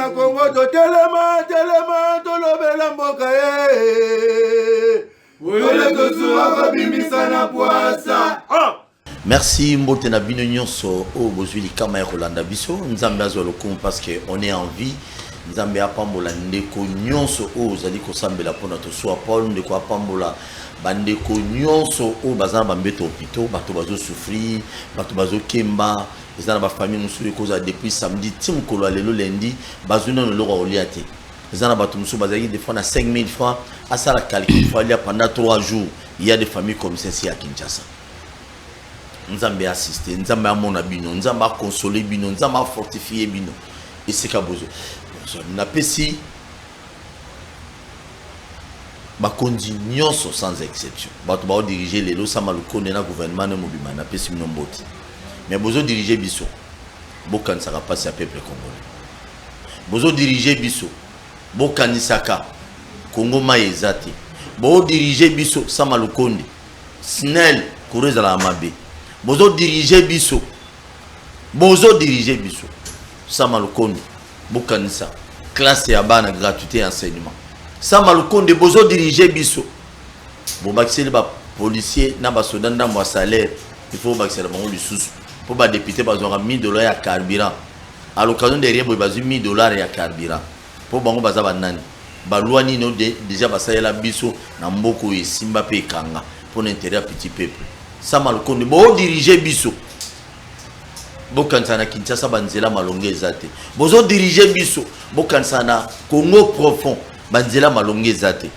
na Congo to telema to lobela mboka Ole to suwa bimisa na poasa. Merci mbote na bino nyonso o bozwili kama Rolanda biso nzambe azolo kum parce que on est en vie. Nzambe apambola ndeko nyonso o zali ko sambela pona to soa Paul ndeko apambola bandeko nyonso o bazana bambeto hôpitaux bato bazo souffrir bato bazo kemba ezana ba famille musu ekoza depuis samedi tim kolo lelo lundi bazuna no loko oliate ezana bato musu bazaki des fois na 5000 francs à ça la calcul fois pendant 3 jours il y a des familles comme ceci à Kinshasa. Nzambe assisté nzambe amona bino nzambe a consoler bino nzambe a fortifier bino et c'est kabozo na pesi bakondi nyonso sans exception bato ba diriger les lots sama lukonde na gouvernement na mobima na pesi bino mboti mais bozo diriger biso bokanisaka pasi ya peuple congolais bozo diriger biso bokanisaka Congo maezate bo diriger biso sama lukonde snel kureza la mabe bozo diriger biso sama lukonde bokanisa classe ya bana gratuité enseignement sama lukonde bozo diriger biso bo bakiseli ba policier na ba soda ndambo salaire il faut bakisela bango lisusu pour ba député bazonga $1000 ya carburant à l'occasion de rien bo bazu $1000 ya carburant pour bango bazaba nani ba loi ni no déjà basayela biso na mboko esimba pe kanga pour l'intérêt petit peuple sama lukonde bo diriger biso bokansana Kinshasa banzela malonge ezate bozo diriger biso bokansana Congo profond banzela malonge ezate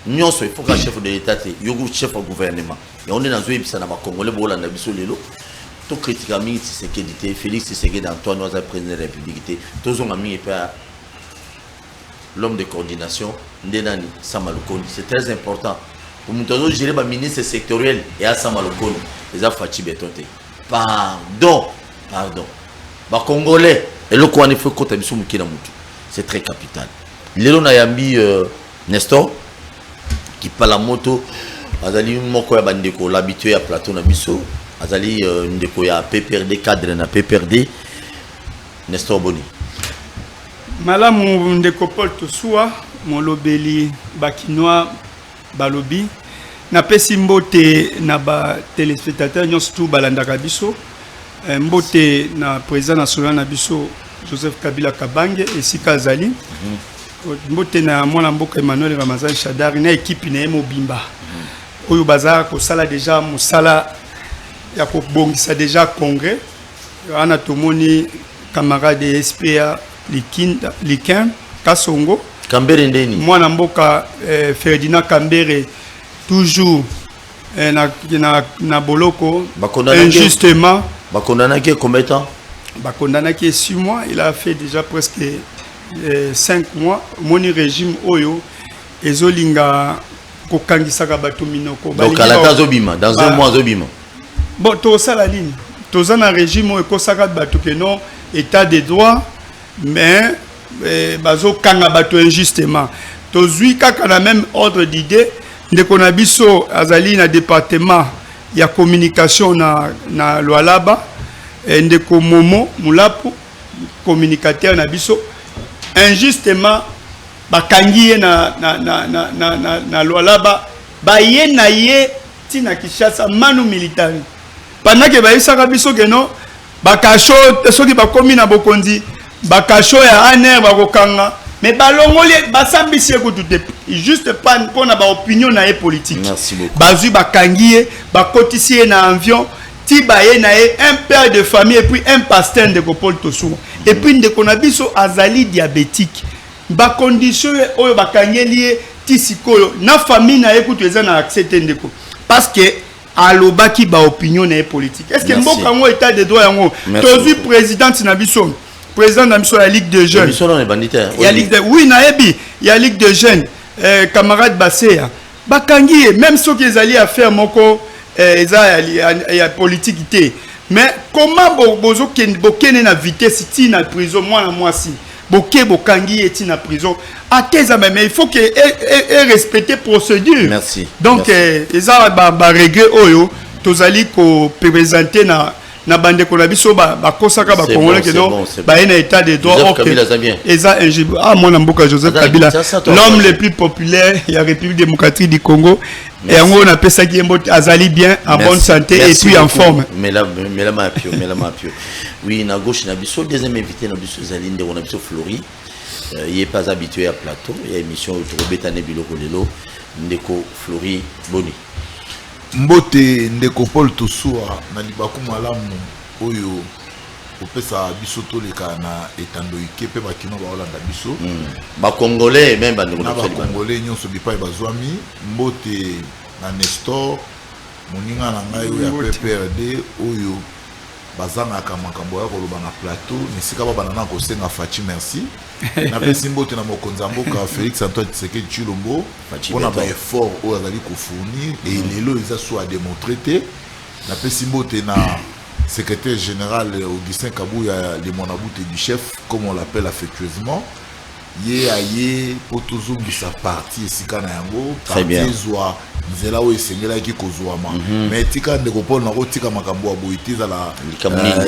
nyonso il faut que chef de l'état te yogo chef de gouvernement et on est dans une na ba congolais bolanda biso lelo to critique mingi Tshisekedi te Félix Tshisekedi Antoine Ouattara président de la République te tozonga mingi pa l'homme de coordination ndenani sama lukonde c'est très important pour nous gérer ba ministre sectoriel et à sama lukonde les affachi betonte. Pardon. Ba congolais et le quoi ne faut que tu mutu. C'est très capital. Lelo na yambi Nestor qui parle la moto azali moko ya bandeko l'habitué à plateau na biso azali ndeko ya PPRD cadre na PPRD Nestor Boni. Malamu ndeko Paul Tosua molobeli bakinois balobi na pesi mbote na ba téléspectateurs nyonso tout balandaka biso mbote na président national na biso Joseph Kabila Kabange esika azali mbote na mwana mboka Emmanuel Ramazan Shadari na équipe na mobimba oyo baza ko sala déjà musala ya ko bongisa déjà congrès ana tomoni camarade SPA Likin Kasongo Kambere ndeni mwana mboka Ferdinand Kambere toujours na boloko injustement bakondana qui combien de temps bakondana qui 6 mois il a fait déjà presque 5 mois moni régime oyo ezolinga kokangisaka bato minoko donc alata zobima dans un mois zobima bon to ça la ligne toza na régime oyo kosaka bato que non état de droit mais bazo kanga bato injustement tozui kaka na même ordre d'idée ndeko na biso azali na département ya communication na Lualaba ndeko Momo Mulapu communicateur na biso injustement bakangi na Lualaba baye na ye tina Kinshasa manu militaire pendant que baisaka biso que non bakasho soki bakomi na bokonzi bakasho ya aner bakokanga mais balongoli basambisi ekutute juste pas pour na ba opinion na politique. Merci beaucoup. Bazu bakangi bakotisi na avion ti baye na un père de famille et puis un pasteur de Paul Tosua et puis ndeko na biso azali diabétique ba condition oyo bakangeli ti sikoyo na famille na ekutu eza na accepter ndeko parce que alobaki ba opinion na politique. Est-ce que mboka ngo état de droit yango tozu président na biso président de la Ligue de Jeunes. Il y a Ligue de oui, naebi, il y a Ligue de Jeunes. Camarade Basséa. Bakangi, même ceux qui allaient à faire moko, il y a politique. Mais comment bozo bokene na vitesse ti na prison moi si. Boké bokangi et ti na prison. À tes mais il faut que respecter procédure. Merci. Donc ils ont ba règle oyo tozali ko présenter na na bande ko na biso ba kosaka ba congolais que non ba ina état de droit OK eza un mon mboka Joseph Kabila l'homme le plus populaire ya République démocratique du Congo et on a appelé ça qui est azali bien en bonne santé et puis en forme mais là ma pio oui na gauche na biso deuxième invité na biso zali nde on a biso Flori il est pas habitué à plateau il y a émission autour betane biloko lelo ndeko Flori boni mbote ndeko Paul Tosua na libaku malamu oyo opesa biso toleka na etando ikepe bakino ba Holanda biso ba congolais même ba ndeko na ba congolais nyonso bipai bazwami mbote na Nestor moninga na ngai oyo ya PPRD oyo bazangaka makambo ya koloba na plateau nisika ba banana ko senga Fachi merci na pesi mbote na mokonzi mboka Félix Antoine Tshisekedi Tshilombo pona ba effort oyo azali ko fournir et lelo eza so a démontrer na pesi mbote na secrétaire général Augustin Kabouya le monaboute du chef comme on l'appelle affectueusement ye potozungi sa partie esika na yango partie zwa nzela oyo esengelaki kozwama mais tika ndeko Paul na kotika makambo ya boyiti ezala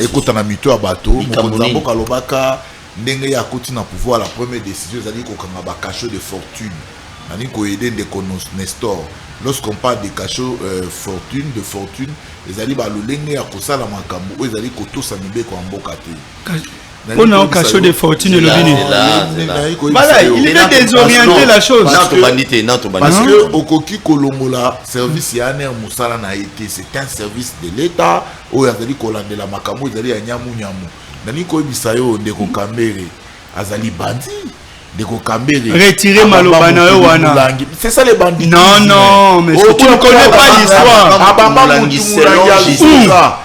ekota na mito ya bato mokonzi mboka alobaka ndenge ya koti na pouvoir la première décision ezali kokanga ba cachot de fortune nani koyede ndeko Nestor lorsqu'on parle de cachot de fortune ezali ba lolenge ya kosala makambo oyo ezali kotosa mibeko ya mboka te on a un cachot de fortune le bini. Voilà, il est désorienté la chose. Parce que au Koki Kolongola, service Yaner Moussala n'a été, c'est un service de l'État. Où Azali Kolande la Makamo, Azali Nyamu Nyamu. Naniko Bisayo, Ndeko Kambere, Azali Bandi. Ndeko Kambere. Retirez Malobana Wana. C'est ça les bandits. Non, mais tu ne connais pas l'histoire. Abamba Moutoumoulangia.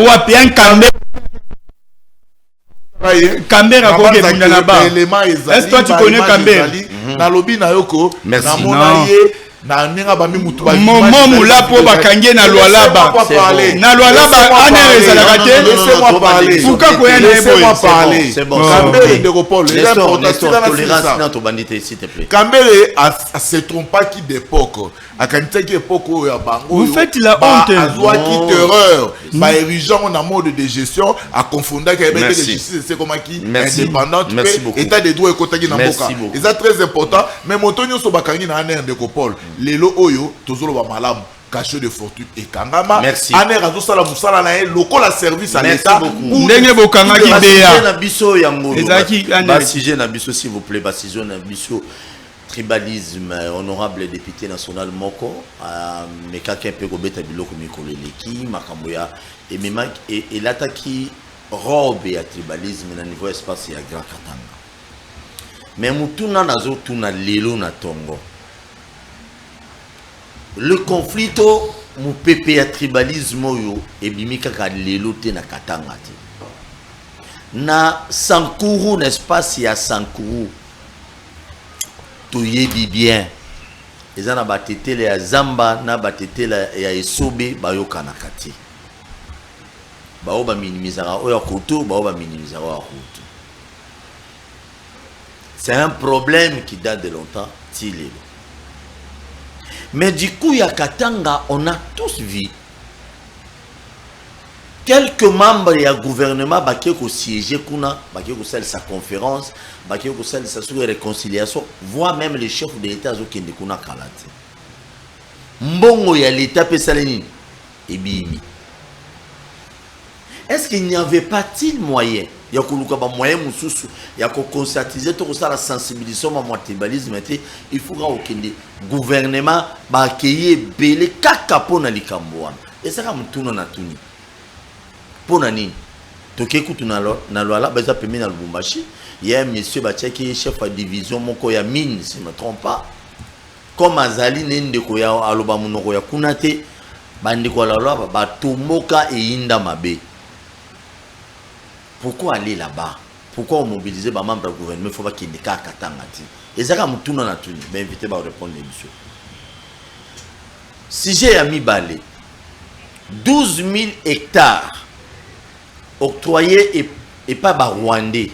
Wapi un Kambere. Kambere a koke bunda na ba. Est-ce que toi tu connais Kambere? Na lobi na yoko. Merci. Na mona ye na nenga ba mi mutu ba. Momo mula po ba kange na Lualaba. Na Lualaba ane ezalaka te. Laissez-moi parler. Pourquoi koya na Laissez-moi parler. C'est bon. Kambere de Paul. Tolérance dans ton bandité s'il te plaît. Kambere a se trompa qui d'époque. A kanitaki époque oyo ya bango. Vous faites la honte. Azwa qui terreur. Ba érigeant en mode de gestion a confondaki avec de justice c'est comme qui indépendante état de droit ekotaki na mboka. Et ça très important mais motonyo so bakangi na aner de Paul. Lelo oyo tozolo ba malamu cachot de fortune et kangama aner azosala musala na ye lokola service à l'état ndenge bokanga ki beya na biso ya ngolo ezaki sujet na biso s'il vous plaît sujet na biso tribalisme honorable député national moko mais quelqu'un peut kobeta biloko mikolo eleki makambo ya emema et lataki robe ya tribalisme na niveau espace ya Grand Katanga mais mutuna nazo tuna lelo na tongo le conflit mu pepe ya tribalisme oyo ebimika ka lelo te na Katanga te na Sankuru na espace ya Sankuru toyebi bien eza na batetele ya Zamba na batetele ya Esobe bayoka na kati bao ba minimizaka oyo koto bao ba minimizaka oyo koto c'est un problème qui date de longtemps tilelo mais du coup ya Katanga on a tous vu quelques membres du gouvernement qui ont siégé, qui ont fait sa conférence, qui ont fait sa réconciliation, voire même les chefs de l'État qui ont fait kalati. Mbongo ya l'État pesaleni et bimi. Est-ce qu'il n'y avait pas-il moyen, il y a moyen mususu, il y a conscientiser tout ça la sensibilisation à tribalisme, il faut que le gouvernement accueillir belé kaka pona likamboana. Et ça comme tout na tuni. Pour nani toke kutu na loala baza pemi na Lubumbashi il y a un monsieur Bachaki chef de division moko ya mine si je me trompe pas comme azali nende ko ya aloba munoko ya kunate bandiko la loa ba tomoka et inda mabe pourquoi aller là-bas pourquoi mobiliser ba membre du gouvernement faut pas qu'il ne ka Katanga ti ezaka mutuna na tuni ba invité ba répondre l'émission si j'ai ami balé 12 000 hectares octroyé et pas ba Rwandais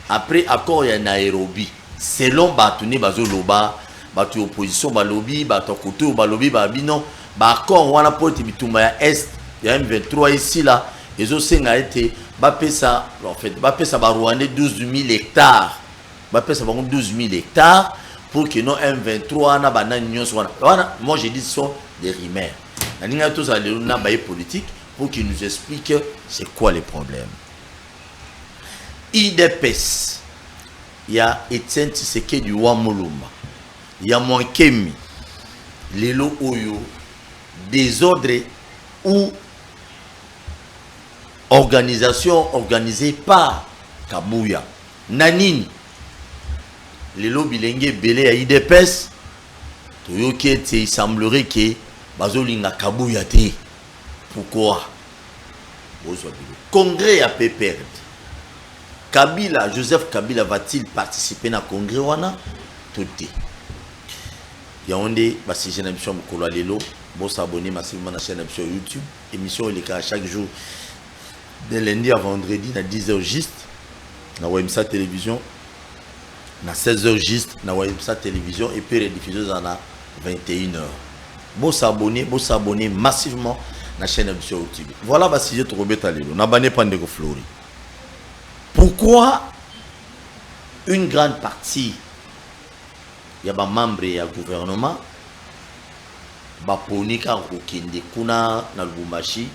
après accord ya Nairobi selon batuni bazoloba batu opposition balobi batu koto balobi babino accord wana pote bitumba ya est ya M23 ici là ils ont senga été bapesa en fait bapesa ba Rwandais 12 000 hectares bapesa bango 12 000 hectares pour que non M23 na bana nyonso wana moi je dis ce sont des rumeurs na ninga tous aller na baye politique pour qu'ils nous expliquent c'est quoi les problèmes. IDPS il y a Etienne Tshisekedi wa Mulumba il y a Mwankemi Lelo Oyo désordre ou organisation organisée par Kabuya Nanini Lelo Bilenge Belé à IDPS Toyoki il semblerait que Bazolinga Kabuya te. Pourquoi Congrès a pu perdre. Kabila, Joseph Kabila va-t-il participer à congrès wana? Tout est. Yaoundé, bah si j'ai une émission Mokolo Lelo, bon s'abonner massivement à la chaîne YouTube. Émission il est chaque jour de lundi à vendredi à 10h juste. Na Wemsa télévision. Na 16h juste na Wemsa télévision et puis rediffusée à 21h. Bon s'abonner massivement la chaîne YouTube. Voilà le sujet de Robert Alelo. N'abonnez pas de Flori. Pourquoi une grande partie il y a des membres du gouvernement baponika kokende kuna na Lubumbashi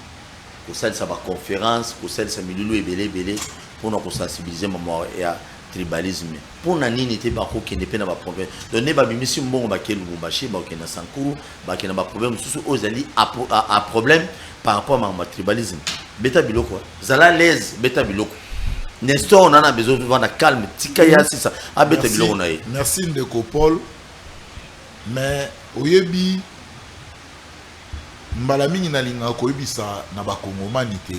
ko salisa ba conférence ko salisa milulu ebele pour nous sensibiliser maman ya tribalisme pour na nini te ba kokende pe na ba problème donner ba bimisi mbongo ba ke Lubumbashi ba okenda Sankuru ba ke na ba problème susu ozali à problème par rapport à ma tribalisme beta biloko zala l'aise beta biloko Nestor on a besoin de voir la calme tikaya c'est ça a beta biloko na ye. Merci Ndeko Paul. Mais oyebi mbala mingi na linga koyebisa na bakongomani te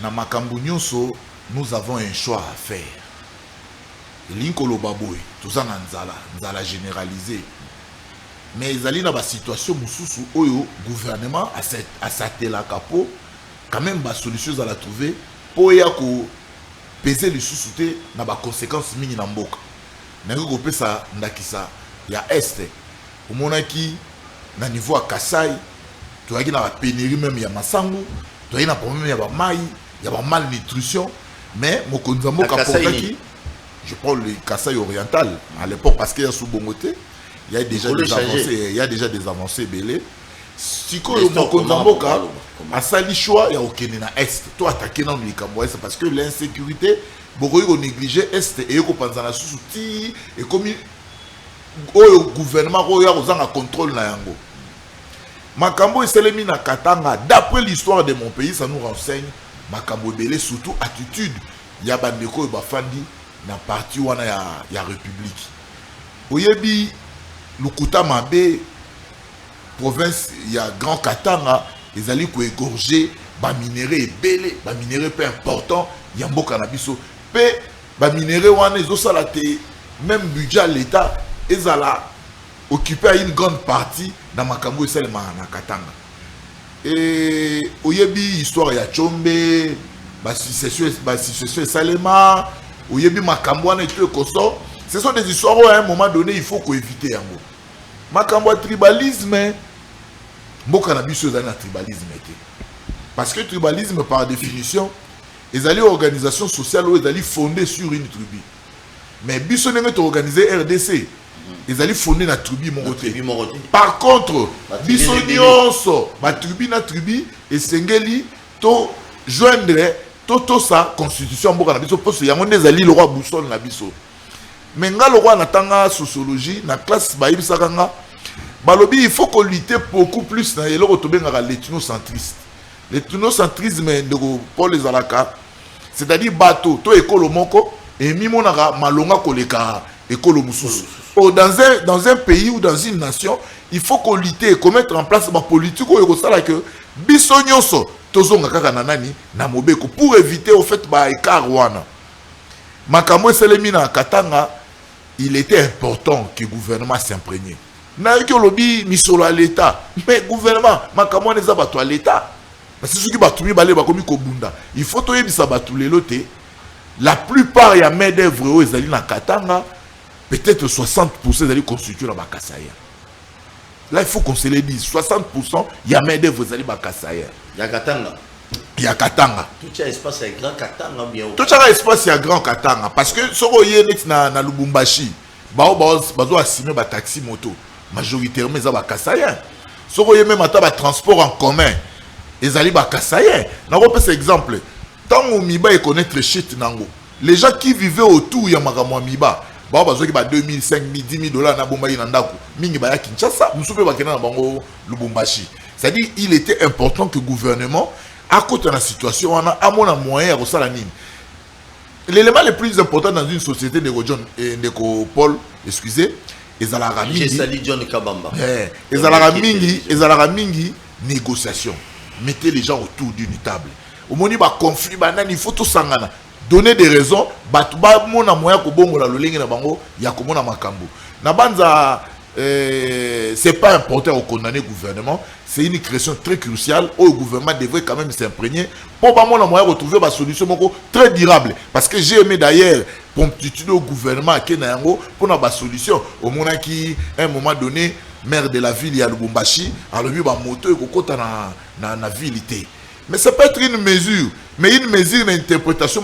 na makambo nyonso nous avons un choix à faire. Linkolo baboy toza na nzala généralisé. Mais ezali na ba situation mususu oyo gouvernement a satela kapo quand même ba solution à la trouver pour ya ko peser les sous-soutés na ba conséquences mingi na mboka. Nango ko pesa ndakisa ya est au monaki na niveau à Kasai tu as na pénurie même ya masangu tu as na problème ya ba mai ya ba malnutrition mais mokonza mboka portaki je prends le Kasai oriental à l'époque parce qu'il y a sous Bongoté il y a déjà des avancées il y a déjà des avancées belé siko yo mokonza mboka a sali choix ya okene na est to attaquer na likambo est parce que l'insécurité beaucoup yo négliger est et yo kopanza na susu ti et comme au gouvernement il y a un contrôle na yango makambo eselemi na Katanga d'après l'histoire de mon pays ça nous renseigne makambo belé surtout attitude ya bandeko bafandi na parti wana ya république oyebi lukuta mabe province ya Grand Katanga ezali ko égorger ba minerai belé ba minerai peu important ya mboka na biso pe ba minerai wana ezosala te même budget l'état ezala occupé à une grande partie dans makambo esalema na Katanga et oyebi histoire ya Chombe ba succession esalema oyebi makambo wana eto ekoso ce sont des histoires où à un moment donné il faut éviter yango makambo tribalisme mboka na biso ezali na tribalisme te parce que tribalisme par définition ezali organisation sociale où ezali fondée sur une tribu mais biso ndenge to organiser RDC ils allaient fonder la tribu Moroté. Par contre, biso nyonso, ma tribu na tribu et sengeli to joindre to sa constitution mboka na biso parce yango nezali le roi boussole na biso. Mais nga le roi na tanga sociologie na classe ba yebisaka nga balobi il faut qu'on lutte beaucoup plus na eloko to benga l'ethnocentrisme. L'ethnocentrisme de Paul Ezalaka c'est-à-dire bateau to ekolo moko et mimonaka malonga koleka ekolo mususu. Dans un pays ou dans une nation, il faut qu'on lutte et qu'on mette en place ma politique que bisonyonso tozonga kaka nanani na mobeko pour éviter au fait ba écart wana. Makambo selemina Katanga, il était important que le gouvernement s'imprègne. Na yo lobi misolo à l'état, mais gouvernement makambo neza bato à l'état. Parce que ceux qui batumi balé bakomi ko bunda. Il faut to yebisa batu lelo te. La plupart ya main d'œuvre ezali na Katanga. Peut-être 60% d'aller constituer la Bakasaya. Là, il faut qu'on se le dise. 60%, il y a main d'œuvre, vous allez bakasaya. Il y a Katanga. Il y a Katanga. Tout espace, il y a grand Katanga bien. Tout espace, il y a grand Katanga. Parce que si vous voyez na Lubumbashi, bazo assumer ba taxi moto. Majoritairement, ils ont bakasaya. Si vous voyez même à transport en commun, ils allaient bakasaya. N'a pas cet exemple. Tant que Miba est connaître shit nango. Les gens qui vivaient autour ya makamwa Miba. Ba bazo ki ba 2000, 5000, 10 000 dollars na bomba ina ndako. Mingi ba ya Kinshasa, musupe ba kena na bango Lubumbashi. C'est-à-dire il était important que le gouvernement à côté de la situation on a mon moyen à ça la nine. L'élément le plus important dans une société de John et de Paul, excusez, ezalaka mingi. J'ai sali John Kabamba. Ezalaka mingi négociation. Mettez les gens autour d'une table. Au moment où conflit il faut tout sangana. Donner des raisons, batuba mona moya ko bongo la lolingi na bango ya ko mona makambo. Na banza c'est pas important au condamner le gouvernement, c'est une question très cruciale où le gouvernement devrait quand même s'imprégner pour pas mona moya retrouver une solution très durable parce que j'ai aimé d'ailleurs promptitude au gouvernement à Kenayango pour une solution au moment qui à un moment donné maire de la ville ya Lubumbashi a levé ba moto et kokota na ville. Mais ça peut être une mesure, mais une mesure d'interprétation,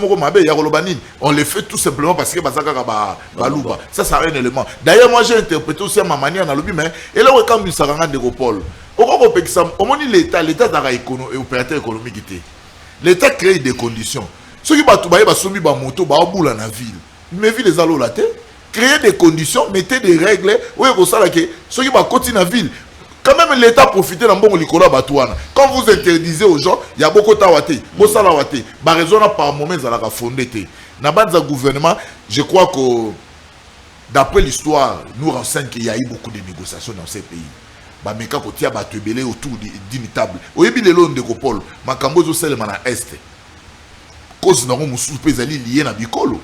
on le fait tout simplement parce que Balouba. Ça, c'est un élément. D'ailleurs, moi, j'ai interprété aussi à ma manière dans le but, mais et là, quand nous sommes en Dégopole, au moins l'État est opérateur économique. L'État crée des conditions. Ceux qui sont en moto, ils sont dans la ville. Mais ville les allos là, créer des conditions, mettez des règles, ceux qui continuent dans la ville. Quand même l'État profite d'un bon licola batouana. Quand vous interdisez aux gens, il y a beaucoup de tawate, beaucoup de tawate. Par raison par moment ils allaient fonder. Dans le gouvernement, je crois que d'après l'histoire, nous renseigne qu'il y a eu beaucoup de négociations dans ces pays. Bah mais quand on a battu belé autour d'une table, au début les lois de Copol, ma cambozo seulement à est. Cause n'a pas musupe zali lié na bikolo.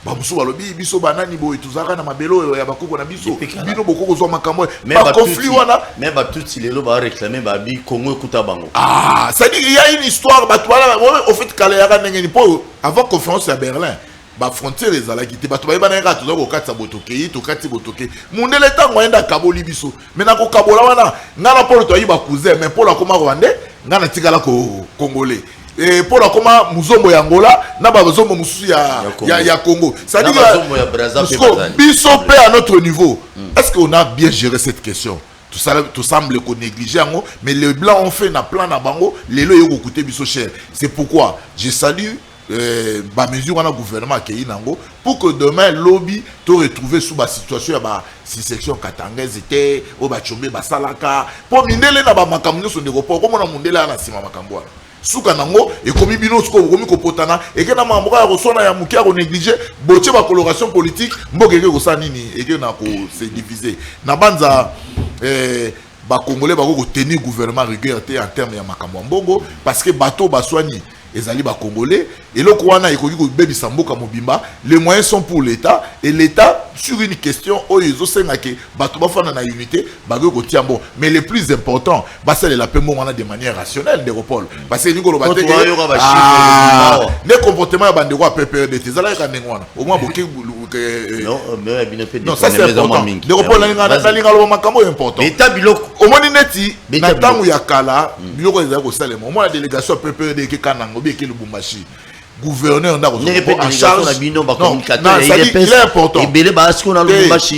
Bamusu balobi biso banani boy tuzaka na mabelo ya bakoko na biso bino bokoko zo makambo ba conflit wana mais ba tout si lelo ba réclamer ba bi Congo ekuta bango ça dit il y a une histoire ba toala au fait kala ya ngeni po avant conférence à Berlin ba frontière ezala kité ba toba bana ngatu zo kokatsa botoke to kati botoke mundele tango enda kaboli biso mais na ko kabola wana ngana polo to yiba cousin mais polo akoma rwandais ngana tikala ko congolais et pour la comment muzombo ya Angola na ba muzombo mususu ya Congo ça dit que biso pe à notre niveau est-ce qu'on a bien géré cette question tout semble qu'on néglige mais les blancs ont fait un plan na bango les lois ont coûté biso cher c'est pourquoi je salue ba mesure na gouvernement qui nango pour que demain lobby te retrouver sous ba situation ya ba si section katangaise était au ba chombe ba salaka pour mindele na ba makambo so ndeko pour comme na mundela na sima makambo suka nango et comme bino suko komi ko potana et que na mamboka ya kosona ya mukia ko négliger botie ba coloration politique mbokeke ko sa nini et que na ko se diviser na banza ba congolais ba ko tenir gouvernement rigueur en termes ya makambo mbongo parce que bateau baswani ezali ba congolais et le kwana ekoki ko bebisa mboka mobimba les moyens sont pour l'état et l'état sur une question oyo senga ke bato bafana na unité bago ko tiambo mais le plus important c'est la paix wana de manière rationnelle de repol parce que ngolo baté les comportements bande ko PPRD tezala ka ndengwana au moins boké non ça c'est important de repol na linga lo makambo important l'état biloko au moins neti na tangu ya kala biloko ezali ko salema au moins la délégation PPRD ke kanango bi ke Lubumbashi gouverneur en charge il est important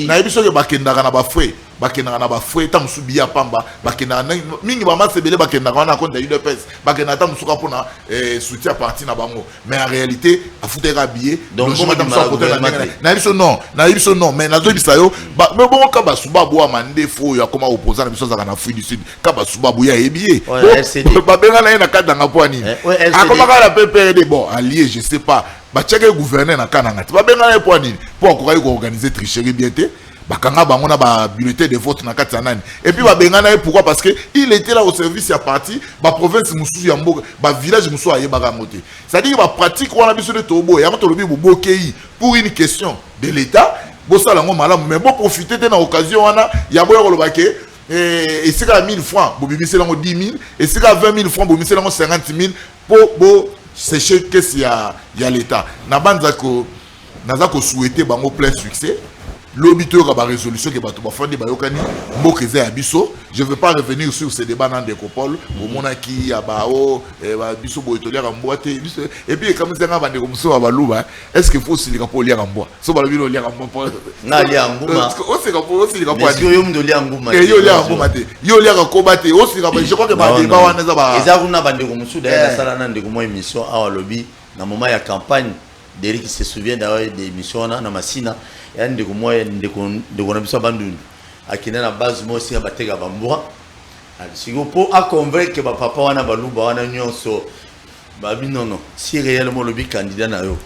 na biso ke bakendaka na bafouet bakendaka na bafouet ta musubi ya pamba bakendaka mingi ba masebele bakendaka na compte de UDPS bakendaka ta musuka pona soutien parti na bango mais en réalité afuteka billet donc na biso non mais nazo bisa yo mais bon ka basuba bo amande fo ya koma opposant na biso za na Afrique du Sud ka basuba bo ya ebiye ba benga na kadanga po ani akoma ka la PPRD bon allié je sais pas ba tcheke gouverneur na kananga ba benga na po ani pour organiser tricherie bien té bakanga bango na ba bulletin de vote na katsanani et puis ba bengana pourquoi parce que il était là au service ya parti ba province mususu ya mboka ba village mususu ayebaka ngote ça dit ba pratique wana biso de tobo ya to lobi bokei pour une question de l'état bo sala ngo malamu mais bo profiter de na occasion wana ya boya ko lobake et c'est à 1000 francs bo bimisela ngo 10 000 et c'est à 20 000 francs bo bimisela ngo 50 000 pour bo sécher qu'est-ce ya l'état na banza ko naza ko souhaiter bango plein succès. l'obito ka ba résolution que bato ba fandi ba yokani mbokeza ya biso. Je veux pas revenir sur ces débats dans Décopole au mona ki ya ba o ba biso boitolia ka mboate biso et puis comme ça nga bande comme ça ba luba est-ce que faut silika po lia ka mboa so ba lobilo lia ka mboa na lia nguma o se ka po silika po yo yo ndo lia nguma yo lia nguma te yo lia ka kobate o silika po je crois que ba débat wana za ba eza kuna bande comme ça d'ailleurs sala na ndeko mo émission awa lobi na moment ya campagne Derek se souvient d'ailleurs des émissions na masina ya ndeko mo ndeko na biso bandu akina na base mo si bateka bambwa siko po a convaincre ba papa wana baluba wana nyonso babi non si réellement le candidat na yo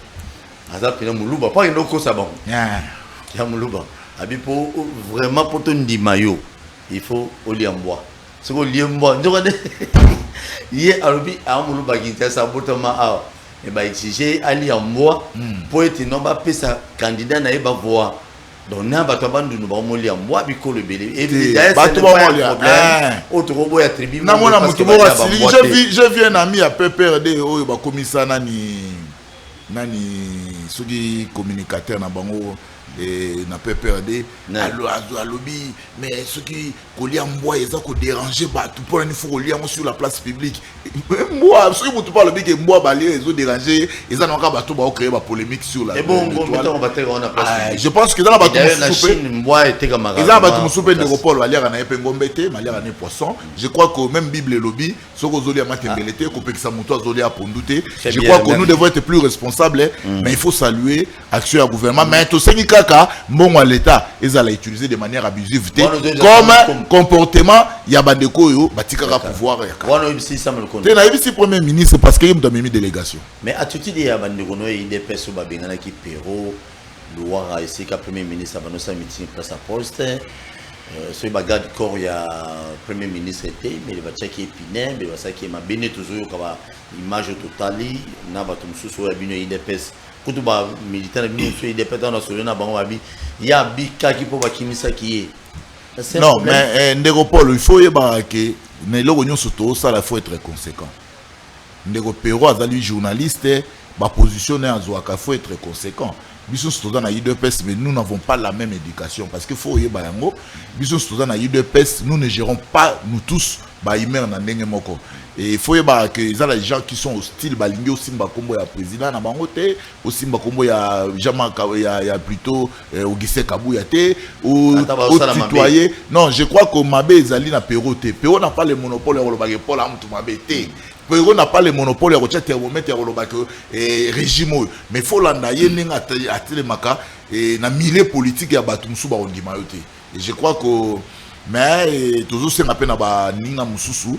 aza pena muluba pas ndo ko sa bon ya muluba abi po vraiment pour ton dimayo il faut oliambwa siko liembo ndoko ye alobi a muluba kinta sa botama a et ba exiger ali ambwa pour être non ba pesa candidat na e ba voix. Donc, nous avons besoin de nous ambwa biko le belé. Et d'ailleurs, c'est pas un problème. Autre robot a tribu. Je viens un ami à PPRD, au commissaire nani ceux qui communicateurs na bango na PPRD à lobby mais ceux qui coller en bois ils ont dérangé bah tout pour une fois lier sur la place publique moi ceux qui vous parlent que moi balier ils ont dérangé ils ont encore bateau bah créer ba polémique sur la. Et bon on va faire on a place. Je pense que dans la bateau moi était comme ils ont bateau souper de repos balier na epengombeté balier na poisson. Je crois que même Bible et lobby ceux qui ont matembelete ko pekisa muto azoli a ponduté. Je crois que nous devons être plus responsables mais il faut saluer action du gouvernement mais tout ce qui bon à l'état ils allaient utiliser de manière abusive comme comportement ya bandeko yo batikaka pouvoir ya te na ibisi premier ministre parce que il doit même délégation mais attitude ya bandeko no il dépêche ba bengana ki pero loira ici ka premier ministre ba no sa meeting place à poste ce bagage corps ya premier ministre était mais le batia qui épinait mais ça qui m'a béni toujours ka image totali na ba tumsusu ya bino il dépêche kutuba militaire bino so il dépêche dans sur na bango abi ya bika ki po ba kimisa ki non mais ndeko Paul il faut yeba que mais le réunion surtout ça il faut être conséquent ndeko Pero azali journaliste ba positionner azwaka faut être conséquent biso surtout dans IDPS mais nous n'avons pas la même éducation parce que faut yeba yango biso surtout dans IDPS nous ne gérons pas nous tous ba imer na ndenge moko et il faut que il y a des gens qui sont hostiles balingi aussi bakombo ya président na bango te aussi bakombo ya Jamaka ya plutôt Ogise Kabuya te ou citoyen non je crois que Mabe ezali na Pero te Pero n'a pas le monopole ya kolobaka Paul amutu Mabe te Pero n'a pas le monopole ya kotia thermomètre ya kolobaka régime mais faut landa ye ninga atelemaka na milieu politique ya batu musu ba ondima yo te et je crois que mais toujours c'est appel na ba ninga mususu.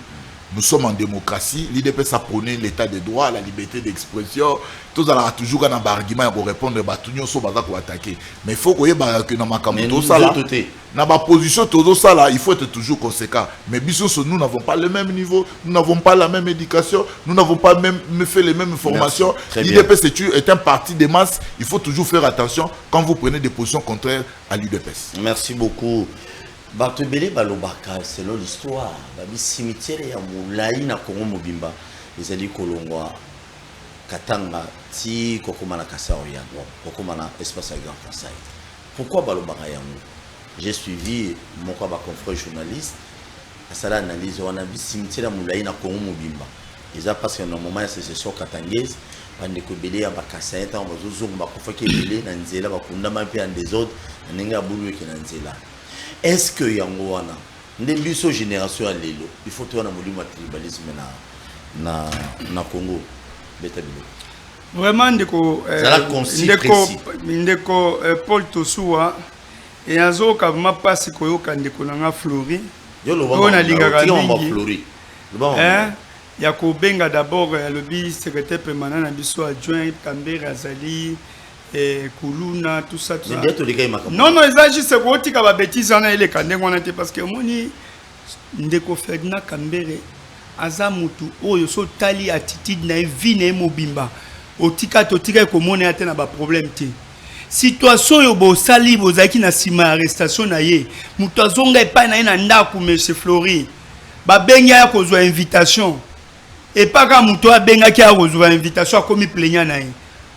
Nous sommes en démocratie, l'IDPS a prôné l'état de droit, la liberté d'expression. Tous allons toujours un argument pour répondre à Batunio sur Baza pour attaquer. Mais il faut que dans ma dans ma position, tout ça là, il faut être toujours conséquent. Mais bien sûr, nous n'avons pas le même niveau, nous n'avons pas la même éducation, nous n'avons pas même fait les mêmes formations. L'IDPS est un parti de masse. Il faut toujours faire attention quand vous prenez des positions contraires à l'IDPS. Merci beaucoup. Bartobele balobaka selon l'histoire babi cimetière ya Moulayi na Congo Mobimba ezali kolongwa Katanga ti kokoma na Kasai yango kokoma na espace Grand Kasai. Pourquoi balobaka yango? J'ai suivi mon confrère journaliste à sala analyse wana bi cimetière ya Moulayi na Congo Mobimba eza parce que normalement c'est sécession katangaise bande ko belé ya bakasai ta bazozonga bakofa ke belé na nzela bakunda mapi en désordre ninga bulu ke na nzela. Est-ce que yango wana ndembiso génération ya lelo il faut to na mulima tribalisme na Congo betabilo vraiment ndeko Paul Tosuwa et azo ka ma passe koyoka ndeko na Flori yo lo na lingaka mingi ya ko benga d'abord le bi secrétaire permanent na biso adjoint Kambere Azali Kuluna tout ça non ça juste quoi tu as bêtise on a les parce que moni ndeko Ferdinand Kambere azamutu oyo so tali attitude na vie na mobimba otika ko mona ate na ba problème te situation yo bo sali bozaki na sima arrestation na ye mutu azonga epai na ye na ndako monsieur Flori ba benga ya kozwa invitation et pas ka mutu abenga ki a kozwa invitation akomi plaignant na ye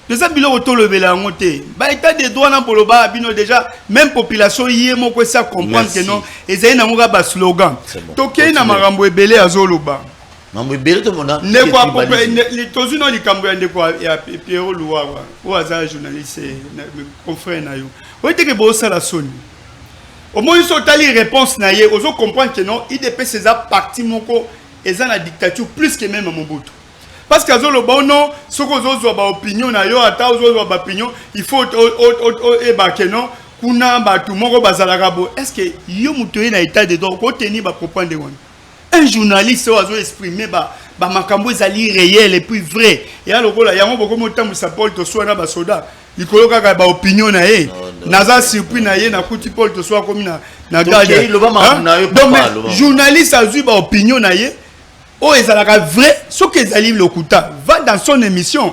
Déjà biloko to lebela ngote. Ba état de droit na poloba bino déjà même population yemo ko ça comprendre que non ezali na ngoka ba slogan. Toke na marambo ebele azoloba. Mambo ebele to mona. Ne quoi tozu no likambo ya ndeko ya Pierrot Louawa. O aza journaliste confrère na yo. O ete ke bo sala soni. Au moins ils sont allés réponse na ye, ozo comprendre que non, IDP c'est parti moko eza na dictature plus que même à Mobutu. Parce que azolo ba non, soko ozo ba opinion na yo ata ozo ba opinion, il faut e ba que non, kuna ba tout moko bazalaka bo. Est-ce que yo mutoye na état de droit ko tenir ba comprendre de un journaliste ozo exprimer ba makambo ezali réel et puis vrai. Et alors là yango boko motambu sa Paul to soit na ba soda. Likolo kaka ba opinion na ye naza surpris na ye na kuti Paul to soit comme na garde donc journaliste azui ba opinion na ye o ezalaka vrai ce que ezali lokuta va dans son émission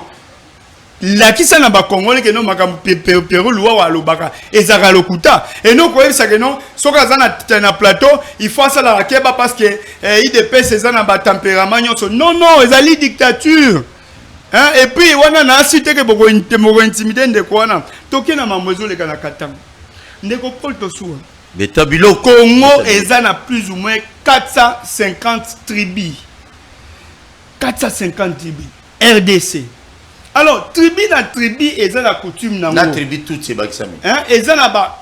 la qui ça na ba congolais que non makambo Pierrot Louawa alobaka ezalaka lokuta et non ko ça que non soka za na plateau il faut ça la keba parce que IDP c'est ça na ba tempérament non ezali dictature. Hein? Et puis, on a cité que beaucoup intimider de quoi na toke na mamozo le kana katanga ndeko Paul Tosoua Beta bilo Congo ezana plus ou moins 450 tribus 450 tribus RDC. Alors tribu na tribu ezana coutume na na tribu tout c'est bakisami hein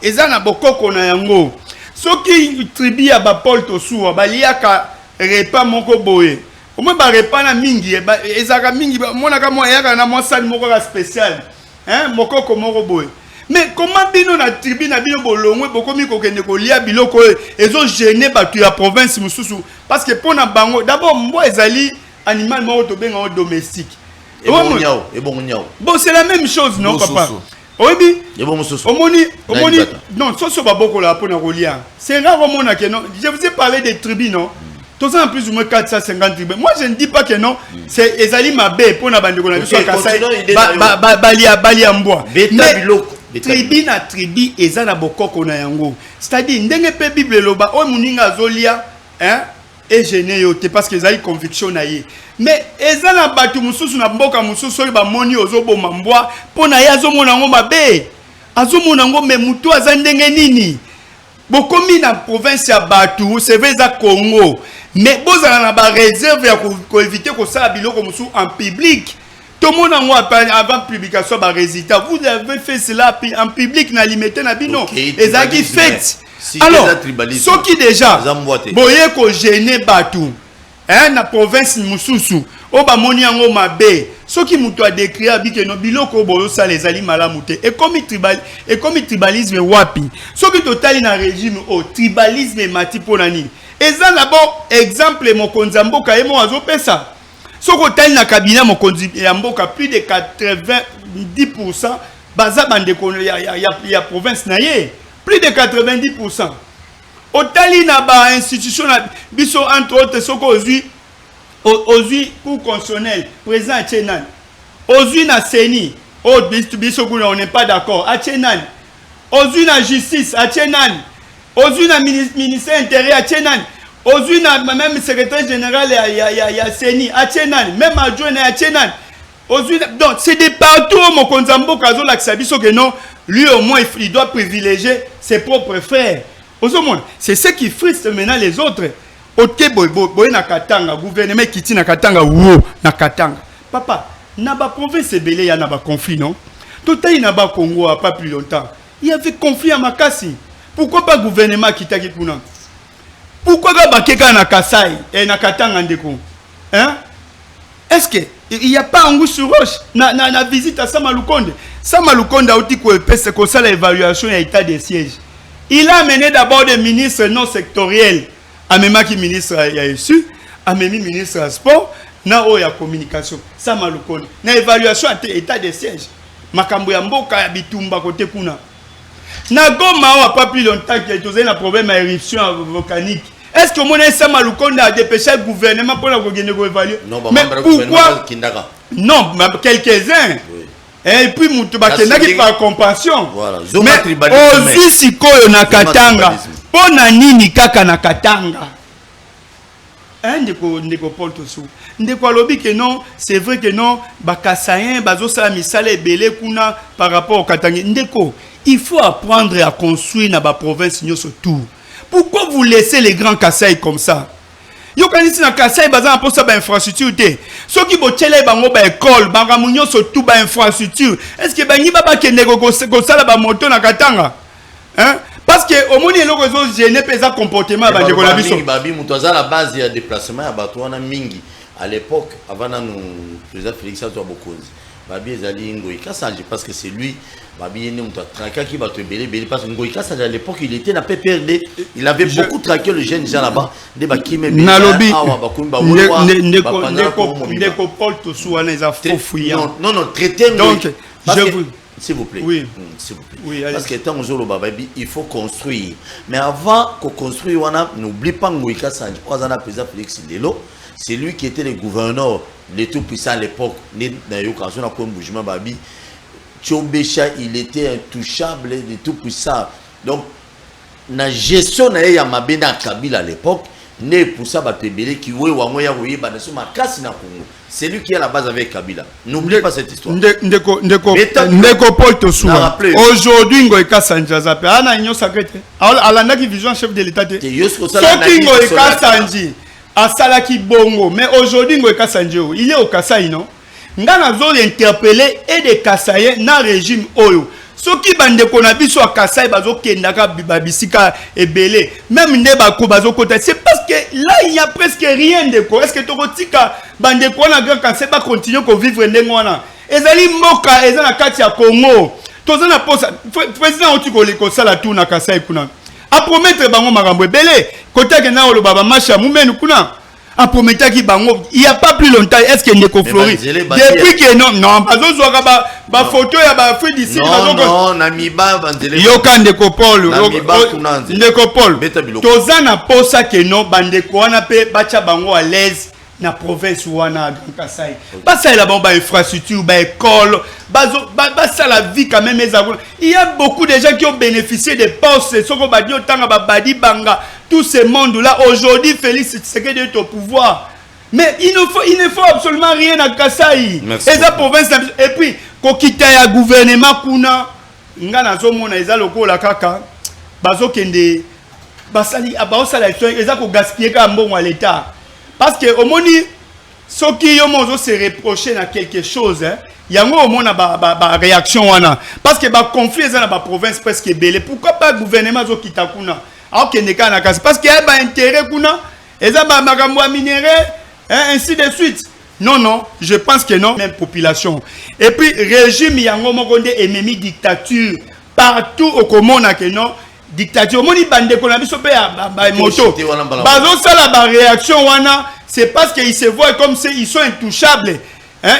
ezana bokoko na yango soki tribu ya ba Paul Tosoua baliaka repas moko boye. Au moins, na mingi, ezaka mingi, monaka mo yaka na mo sali moko spécial, hein, moko komo boy. Mais comment bino na tribu na bino bolongwe bokomi ko kende ko lia biloko ezo gêner batu ya province mususu parce que pona bango d'abord mbo ezali animal moko to benga domestique. Et bon nyao. Bon c'est la même chose non papa. Obi. Et bon mususu. Omoni non soso ba boko la pona ko lia. C'est là romona que non, je vous ai parlé des tribus non. Tous en plus ou moins 450 tribus. Moi je ne dis pas que non, c'est ezali mabe pour na bande ko na biso kasai. Balia mboa. Tribu na tribu ezana bokoko na yango. C'est-à-dire ndenge pe Bible loba o muninga zolia hein et gêné yote parce que ezali conviction na ye. Mais ezana batu mususu na mboka mususu ba moni ozoboma mboa pona ya azomona ngo mabe. Azomona ngo me mutu azandenge nini? Bokomi na province ya batu c'est vrai za Congo. Mais vous avez une réserve pour éviter que ça biloko musu en public. Tout le monde avant publication de résultat. Vous avez fait cela en public na limité na bino. Et ça qui fait. Alors, ce qui déjà boye ko gêner batu. Hein na province mususu. O ba moni yango mabe. Ce qui muto a décrire bi que no biloko boyo ça les ali malamute. Et comme tribalisme wapi. Ce qui total na régime au tribalisme mati ponani. Et ça d'abord exemple mon konzamboka et moi azopesa. Soko tali na cabinet mon konzamboka plus de 90% baza bande kono ya province na ye. Plus de 90%. Otali na ba institution na biso entre autres soko ozui pour constitutionnel président Tchenan. Ozui na Seni. Biso on n'est pas d'accord. A Tchenan. Ozui na justice a Tchenan. Ozui na ministère intérieur à Tchenan. Ozui na même secrétaire général ya Seni à Tchenan. Même adjoint à Tchenan. Ozui donc c'est des partout mon konzambo kazo la biso que non lui au moins il doit privilégier ses propres frères. C'est ce qui frustre maintenant les autres. Ote boy na Katanga gouvernement kiti na Katanga wo na Katanga. Papa, na ba province belé ya na ba conflit non. Totai na ba Congo a pas plus longtemps. Il y avait conflit à Makassi. Pourquoi pas gouvernement qui t'a dit pour nous? Pourquoi pas Bakeka na Kasai et na Katanga ndeko? Hein? Est-ce que il n'y a pas un goût sur roche na visite à Samalukonde? Samalukonde a dit que ça l'évaluation et l'état des sièges. Il a amené d'abord des ministres non sectoriels. Amema qui ministre ya reçu, amemi ministre à sport, na o ya communication. Samalukonde. Na évaluation et état des sièges. Makambo ya mboka ya bitumba côté kuna. Na Goma a pas plus longtemps qu'il y a un problème d'éruption volcanique. Est-ce que mon Samalukonde a dépêché le gouvernement pour évaluer? Non, mais pourquoi? Non, quelques-uns. Oui. Et puis, Moutoubakéna qui par compassion. Voilà. Mais aux Sikoyo na Katanga. Pona nini kaka na Katanga. ndeko Paul Tossou ndeko alobi que non c'est vrai que non bakasayen bazosala misala ebele kuna par rapport au Katangi ndeko il faut apprendre à construire na ba province nyoso tout. Pourquoi vous laissez les grands Kasaï comme ça? Yo kanisi na Kasaï bazana pour ça ba infrastructure té. Ceux qui botchele bango ba école, bango nyoso tout ba infrastructure. Est-ce que bangi ba kende ko sala ba moto na Katanga? Hein? Parce que au moins les gens gênés par ce comportement ba de la biso. Babi mutoza la base de déplacement ya bato wana mingi. À l'époque avant nous président Félix Antoine Bokonzi. Babi ezali Ngoïka Sanje parce que c'est lui Babi ene muto traqué qui va te belé parce que Ngoïka Sanje à l'époque il était na PPRD, il avait beaucoup traqué le jeune gens là-bas des bakime Nalobi ndeko Paul Tossou wana za fofouya. Non traité donc je vous s'il vous plaît. Oui. S'il vous plaît. Oui, parce que tant que Babi, il faut construire. Mais avant qu'on construise, n'oublie pas Ngoïka Sanje. Président Félix Lelo, c'est lui qui était le gouverneur de tout puissant à l'époque. Babi, Tchobécha, il était intouchable de tout puissant. Donc, la gestion de Yamabena Kabila à l'époque, né pour ça, c'est lui qui est à la base avec Kabila. N'oubliez pas cette histoire. Ndeko Paul Tossou. Aujourd'hui, Ngoïka Sanje zape. Ana union sacrée. Alanda qui vision chef de l'État. Soki Ngoïka Sanje asalaki bongo, mais aujourd'hui Ngoïka Sanje il est au Kasaï non. Ngana zo interpeller et des Kasaïens na régime oyo. Soki bande kona biso a Kasaï bazo kendaka babisika ebele même ndeba ko bazo kota c'est parce que là il y a presque rien de quoi. Est-ce que tokotika bande kona grand Kasaï ba continuer ko vivre ndengwana ezali mboka ezana kati ya Congo tozana posa président otiko le ko sala tout na Kasaï kuna a promettre bango makambo ebele kota ke na olo baba masha mumenu kuna a promettre ki bango il y a pas plus longtemps est-ce que Ndeko Flori depuis que non bazo zoka ba photo ya ba fruit d'ici non namiba banzele yoka Ndeko Paul Ndeko Paul tozana posa ke non bandeko wana pe bacha bango à l'aise na province wana Grand Kasaï. Pas ça là ba infrastructure, ba école, ba ça la vie quand même il y a beaucoup de gens qui ont bénéficié des postes, soko badio tanga ba badi banga, tout ce monde là aujourd'hui Félix Tshisekedi est au pouvoir. Mais il ne faut absolument rien à Kasaï. Et la province et puis kokita ya gouvernement kuna ngana zo mona eza lokola kaka bazo kende basali abosala eza ko gaspiller ka mbongo à l'état. Parce que au moni ceux qui ont se reprocher dans quelque chose il y a au moins ba réaction wana parce que ba conflit dans la province presque belé pourquoi pas gouvernement zo kitakuna alors que ne kana parce que y a ba intérêt kuna eza ba makambo minéré ainsi de suite non je pense que non même population et puis régime yango mokonde ennemi dictature partout au commun que non dictature moni bande ko na biso pe ba moto bazo sala ba réaction wana c'est parce qu'ils se voient comme si ils sont intouchables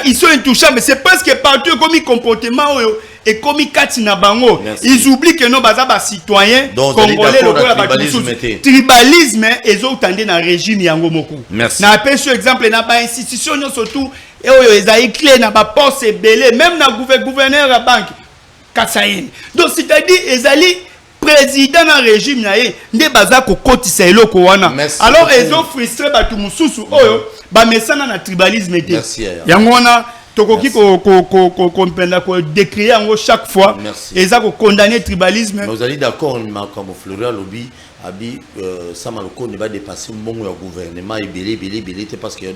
ils sont intouchables c'est parce que partout comme comportement et comme katina bango ils oublient que non baza ba citoyens congolais lokola ba tribalisme ezo tande na régime yango moko na pêche exemple na ba institution surtout et oyo ezai clé na ba poste belé même na gouverneur la banque Kasaï donc c'est-à-dire ezali président na régime na ye nde baza ko kotisa eloko wana alors ils ont frustré batu mususu oyo ba mesana na tribalisme te yango wana tokoki ko mpenda ko décrire yango chaque fois eza ko condamner tribalisme. Vous allez d'accord comme Florian Lobby abi Samaloko ne va dépasser mon gouvernement et belé parce qu'il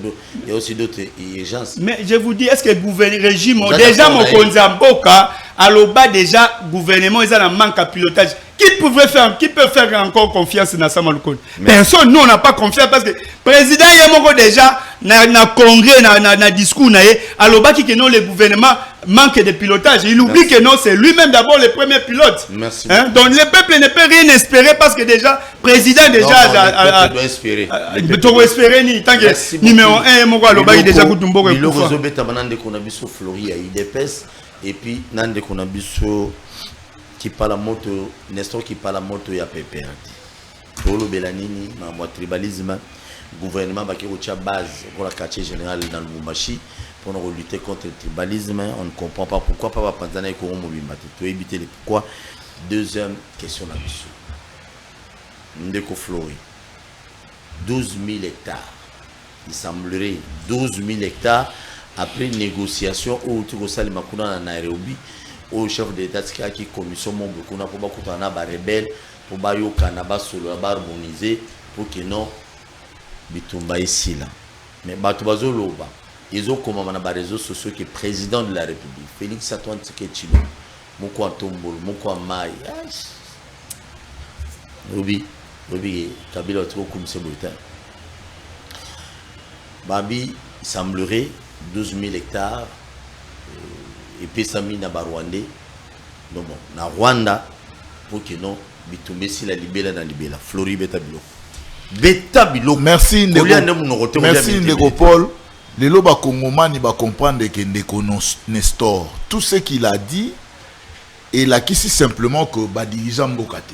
y a aussi d'autres urgences. Mais je vous dis est-ce que le régime déjà mon konzamboka aloba déjà gouvernement ils ont un manque à pilotage. Qui peut faire encore confiance dans Samaloko? Personne, nous on n'a pas confiance parce que le président Yamoko déjà na congrès na discours na ye aloba qui que non le gouvernement manque de pilotage. Il oublie que non c'est lui-même d'abord le premier pilote. Merci. Donc le peuple ne peut rien espérer parce que déjà président déjà le doit espérer. Doit espérer ni tant que numéro 1 Moko aloba il déjà kutumbo il ozobeta manande konabiso Flori ya IDPS et puis nande konabiso qui parle la moto Nestor qui parle la moto ya PPRD pour le Belanini ma tribalisme gouvernement va qui base pour la quartier général dans le Moumachi pour nous lutter contre le tribalisme on ne comprend pas pourquoi pas Panzana et Koromo Bimati to éviter les pourquoi. Deuxième question la mission Ndeko Flori 12 000 hectares il semblerait 12 000 hectares après négociation au Tigosali Makuna na Nairobi au chef d'État qui commission Mobukuna pour bakutana ba rebelle pour bayo kanaba solo ba harmoniser pour que non bitumba ici là mais batubazo loba ils ont comme na réseaux sociaux que président de la République Félix Antoine Tshisekedi moko atombolo moko mai Robi Kabila trop comme c'est brutal Babi il semblerait 12 000 hectares et puis ça mis na Rwanda non bon na Rwanda pour que non bitumbe si la libéla na libéla Flori beta biloko merci Ndeko Paul les loba congomani ba comprendre que Ndeko Nestor tout ce qu'il a dit et là qui si simplement que ba dirigeant mbokate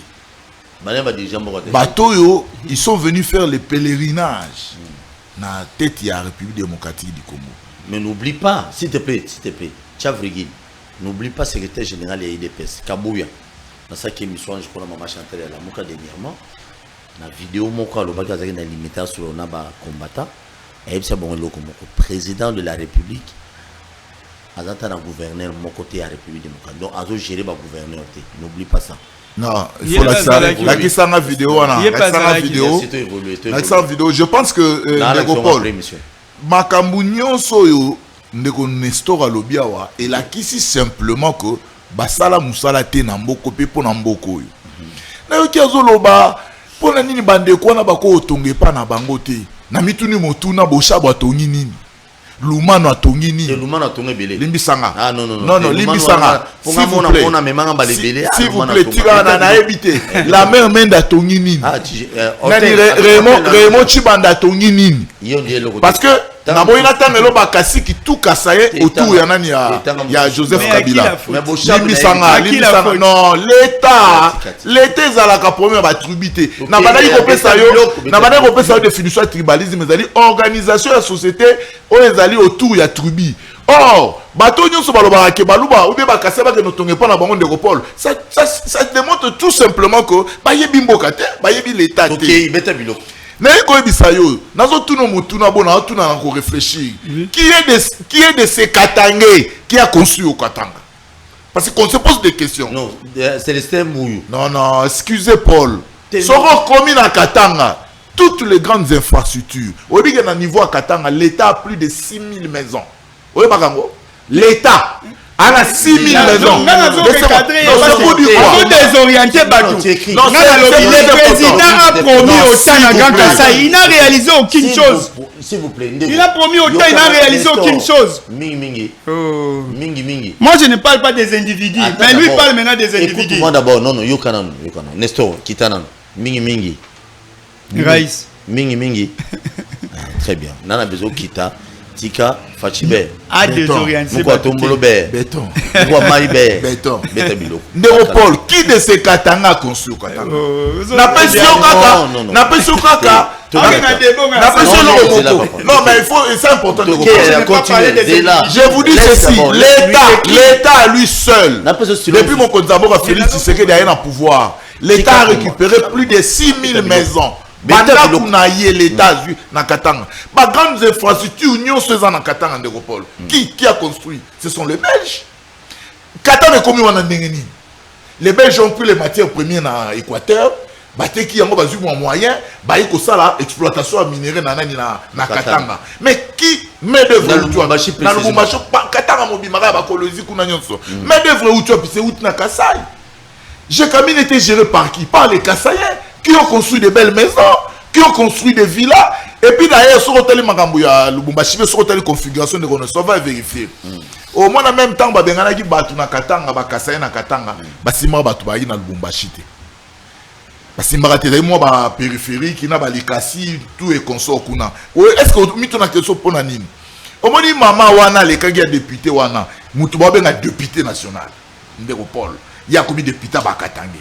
Batoyo ils sont venus faire le pèlerinage na tête ya République démocratique du Congo. Mais n'oublie pas, s'il te plaît, Tchavrigui, n'oublie pas secrétaire général de l'IDPS, Kabouya. Dans sa émission, je crois que maman Chantal à la Mouka dernièrement, la vidéo Mouka, le bagage est limité sur le Naba combattant, et c'est bon, le président de la République, à un gouverneur, mon côté à la République démocratique. Donc, à gérer le gouverneur, n'oublie pas ça. Non, il faut la vidéo. Je pense que Ndeko Paul, Makambunyon soyo Ndeko Nestor alobiawa et la kisi simplement que basala musala te na mboko pe po na mboko yo. Na yo kiazoloba pona nini bande ko na bako otonge pa na bango te. Na mituni motuna bosha batongi nini. Lumano atongi nini. C'est Lumano atongi belé. Limbisanga. Ah non. Non, Limbisanga. S'il vous plaît. S'il vous plaît, tira na ebité. La mère menda atongi nini. Ah, Raymond Chibanda atongi nini. Parce que na boyina tangelo bakasi ki tout kasaye autour ya nani ya Joseph Kabila. Limbisanga non l'état ezalaka premier ba tribité. Na badaki kopesa yo définition ya tribalisme ezali organisation ya société o ezali autour ya tribu. Or bato nyonso balobaka ke baluba ou bien bakase ba ke notonge pa na bango Ndeko Paul. Ça démontre tout simplement que bayebi mboka te, bayebi l'état te. OK, beta biloko. Réfléchir. Qui est de ces Katangais qui a construit au Katanga? Parce qu'on se pose des questions. Non, Célestin Mouyou. Non, excusez Paul. Soro commune à Katanga, toutes les grandes infrastructures. Au niveau à Katanga, l'État a plus de 6 000 maisons. L'État a 6 000 maisons. Désorienté Badou. Le président a promis autant à Grand Kassai. Il n'a réalisé aucune chose. S'il vous plaît. Il a promis autant, il n'a réalisé aucune chose. Mingi. Moi, je ne parle pas des individus. Mais lui parle maintenant des individus. Moi d'abord, non, Yokanan. Nestor, Kitanan. Mingi. Raïs. Mingi. Très bien. Nana besoin Kita. Tika Fachibe a désorienté Mouko Tombolo béton Mouko Maïbe béton Bilo Ndeko Paul qui de ces Katanga a construit Katanga n'a pas su kaka non mais il faut c'est important de je vous dis ceci l'état à lui seul depuis mon Konzabo Félix Tshisekedi a un pouvoir l'état a récupéré plus de 6 000 maisons. L'État na Katanga. Ba grandes infrastructures union ceux en Katanga Ndeko Paul. Qui a construit? Ce sont les Belges. Katanga comme on a ndengeni. Les Belges ont pris les matières premières dans l'Équateur. Baté qui yango bazu moyen, ba iko sala exploitation minérale na Katanga. Mais qui met d'œuvre na Lubumbashi Katanga mobimaka ba kolozi kuna nyonso. Mais d'œuvre où tu as c'est où na Kasai. Jekamine était géré par qui? Par les Kasaïens. Qui ont construit de belles maisons, qui ont construit des villas, et puis d'ailleurs, sur l'hôtel Magambouya, Lubumbashi, sur l'hôtel configuration de renaissance, on va vérifier. Au moins, en même temps, Babengana qui bat na Katanga, Bakasaya na Katanga, Basima Batubayi na Lubumbashi. Basima Tete, moi, ba périphérie, qui n'a pas les cassis, tout est consort. Est-ce que vous avez une question pour Nanine? Au moins, maman, wana, les Kagia député, wana, Moutoubabe, un député national. Ndeko Paul, il y a combien de députés à Katanga?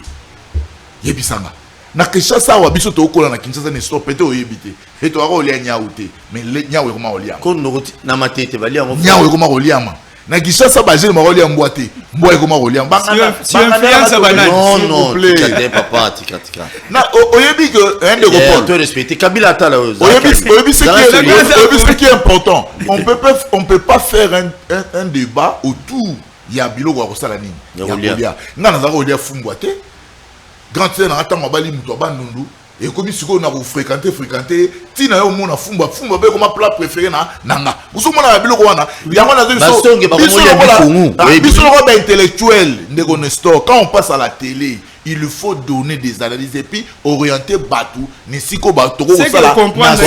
Yebisanga. Na Kinshasa wa biso to kola na Kinshasa ne stop pete oyebite et to aro lia nyauté mais le nyawe koma olia ko noti na matete bali yango nyawe koma olia ma na Kinshasa ba jeune maroli ya mboité mboye comment rolia bangana non tika papa tika na oyebi que un de Gopol to respecter Kabila atala oyebi ce qui est important on peut pas faire un débat autour ya biloko ya kosala nini ya rolia ngana za rolia fumbwate grand sœur na atanga bali muto bandundu et comme si on a fréquenté tina yo mona fumba be comme plat préféré na nanga vous mona biloko wana yango na biso intellectuel ndeko Nestor quand on passe à la télé il faut donner des analyses et puis orienter Batou Nisiko Batou c'est que comprendre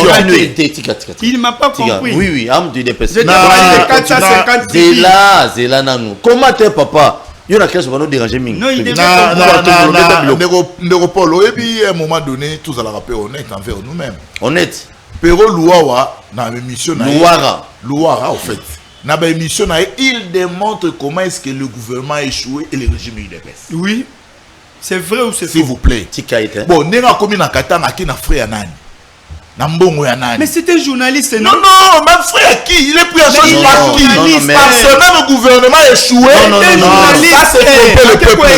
il m'a pas compris oui am de dépêcher zela nanu comment t'es papa il y a quelque chose déranger ming non il devait comprendre Paul et puis à un moment donné tous à la rappeler honnête envers nous-mêmes honnête Pero Louawa na émission Louara en fait na émission il démontre comment est-ce que le gouvernement a échoué et le régime UDPS. Oui. C'est vrai ou c'est faux? S'il vous plaît. Bon, nenga komi na katanga ki na frère nani. Na mbongo ya nani. Mais c'est un journaliste, non? Non, même frère qui, il est pris en charge par qui? Parce que même le gouvernement a échoué. Non, ça c'est le peuple.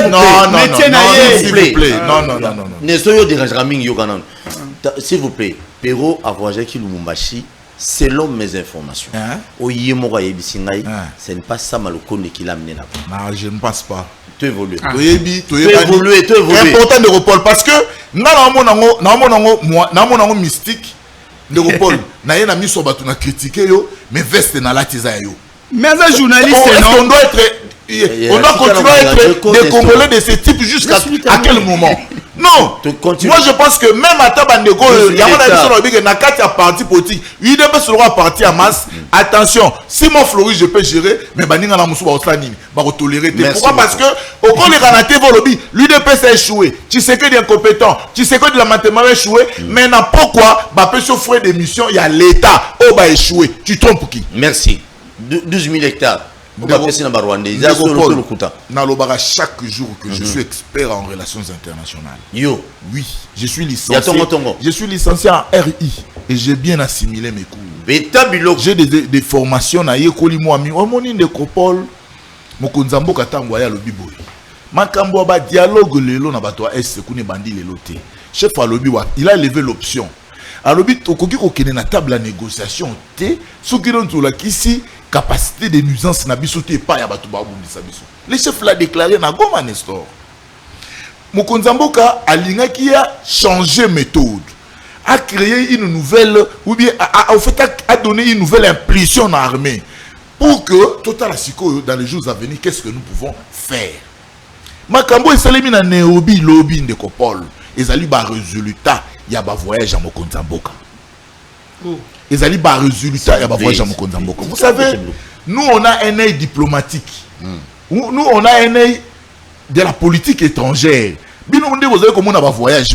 Non, s'il vous plaît. Non. Ne soyez dérangera mingi yo kanan. S'il vous plaît, Pero a voyagé qui Lumumbashi, selon mes informations. Oyemora yebisingai, ce n'est pas ça Malokone qui l'a amené là. Non, je ne pense pas. Tu évolues. Tu évolues. C'est important de Repol parce que na mystique de Repol. Na yena miso batu na critiquer yo, mais veste na latiza yo. Mais un journaliste, on doit continuer à être des Congolais de ce type jusqu'à quel moment? Non, moi je pense que même à Tabandego, il y a un parti politique, il y a un parti à masse. Attention, si mon Floris je peux gérer, mais Baninga na Moussou va tolérer. Pourquoi? Parce que au cours des Ranaté Volobi, l'UDPS a échoué. Tu sais que des incompétents, tu sais que de la mathématique a échoué, mais pourquoi bah peut s'offrir des missions, il y a l'État, oh bah échoué. Tu trompes qui? Merci. 12 000 hectares. Chaque jour que je suis expert en relations internationales. Yo. Oui, je suis licencié. Je suis licencié en RI et j'ai bien assimilé mes cours. J'ai des formations à Yekoli Moami. Au monde de Copol, Mokonzambo Katango ya lobi boy. Makambo ba dialogue lelo na bato est kuni bandi lelo te. Chef Alobi wa, il a levé l'option. Alobi tokoki ko kene na table à négociation te, soki don to la kisi capacité de nuisance na biso te pa ya bato ba bundisa biso. Le chef l'a déclaré na Goma Nestor. Mokonzamboka alinga qui a changé méthode, a créé une nouvelle ou bien a donné une nouvelle impulsion dans l'armée pour que Total Asiko dans les jours à venir qu'est-ce que nous pouvons faire. Makambo esalemi na Nairobi lobby de Kopol ezali ba résultat ya ba voyage à Mokonzamboka. Ezali ba résultat ya ba voyage à Mokonzamboka. Vous savez, nous on a un œil diplomatique. Nous on a un œil de la politique étrangère. Bien on dit vous avez comme on a un voyage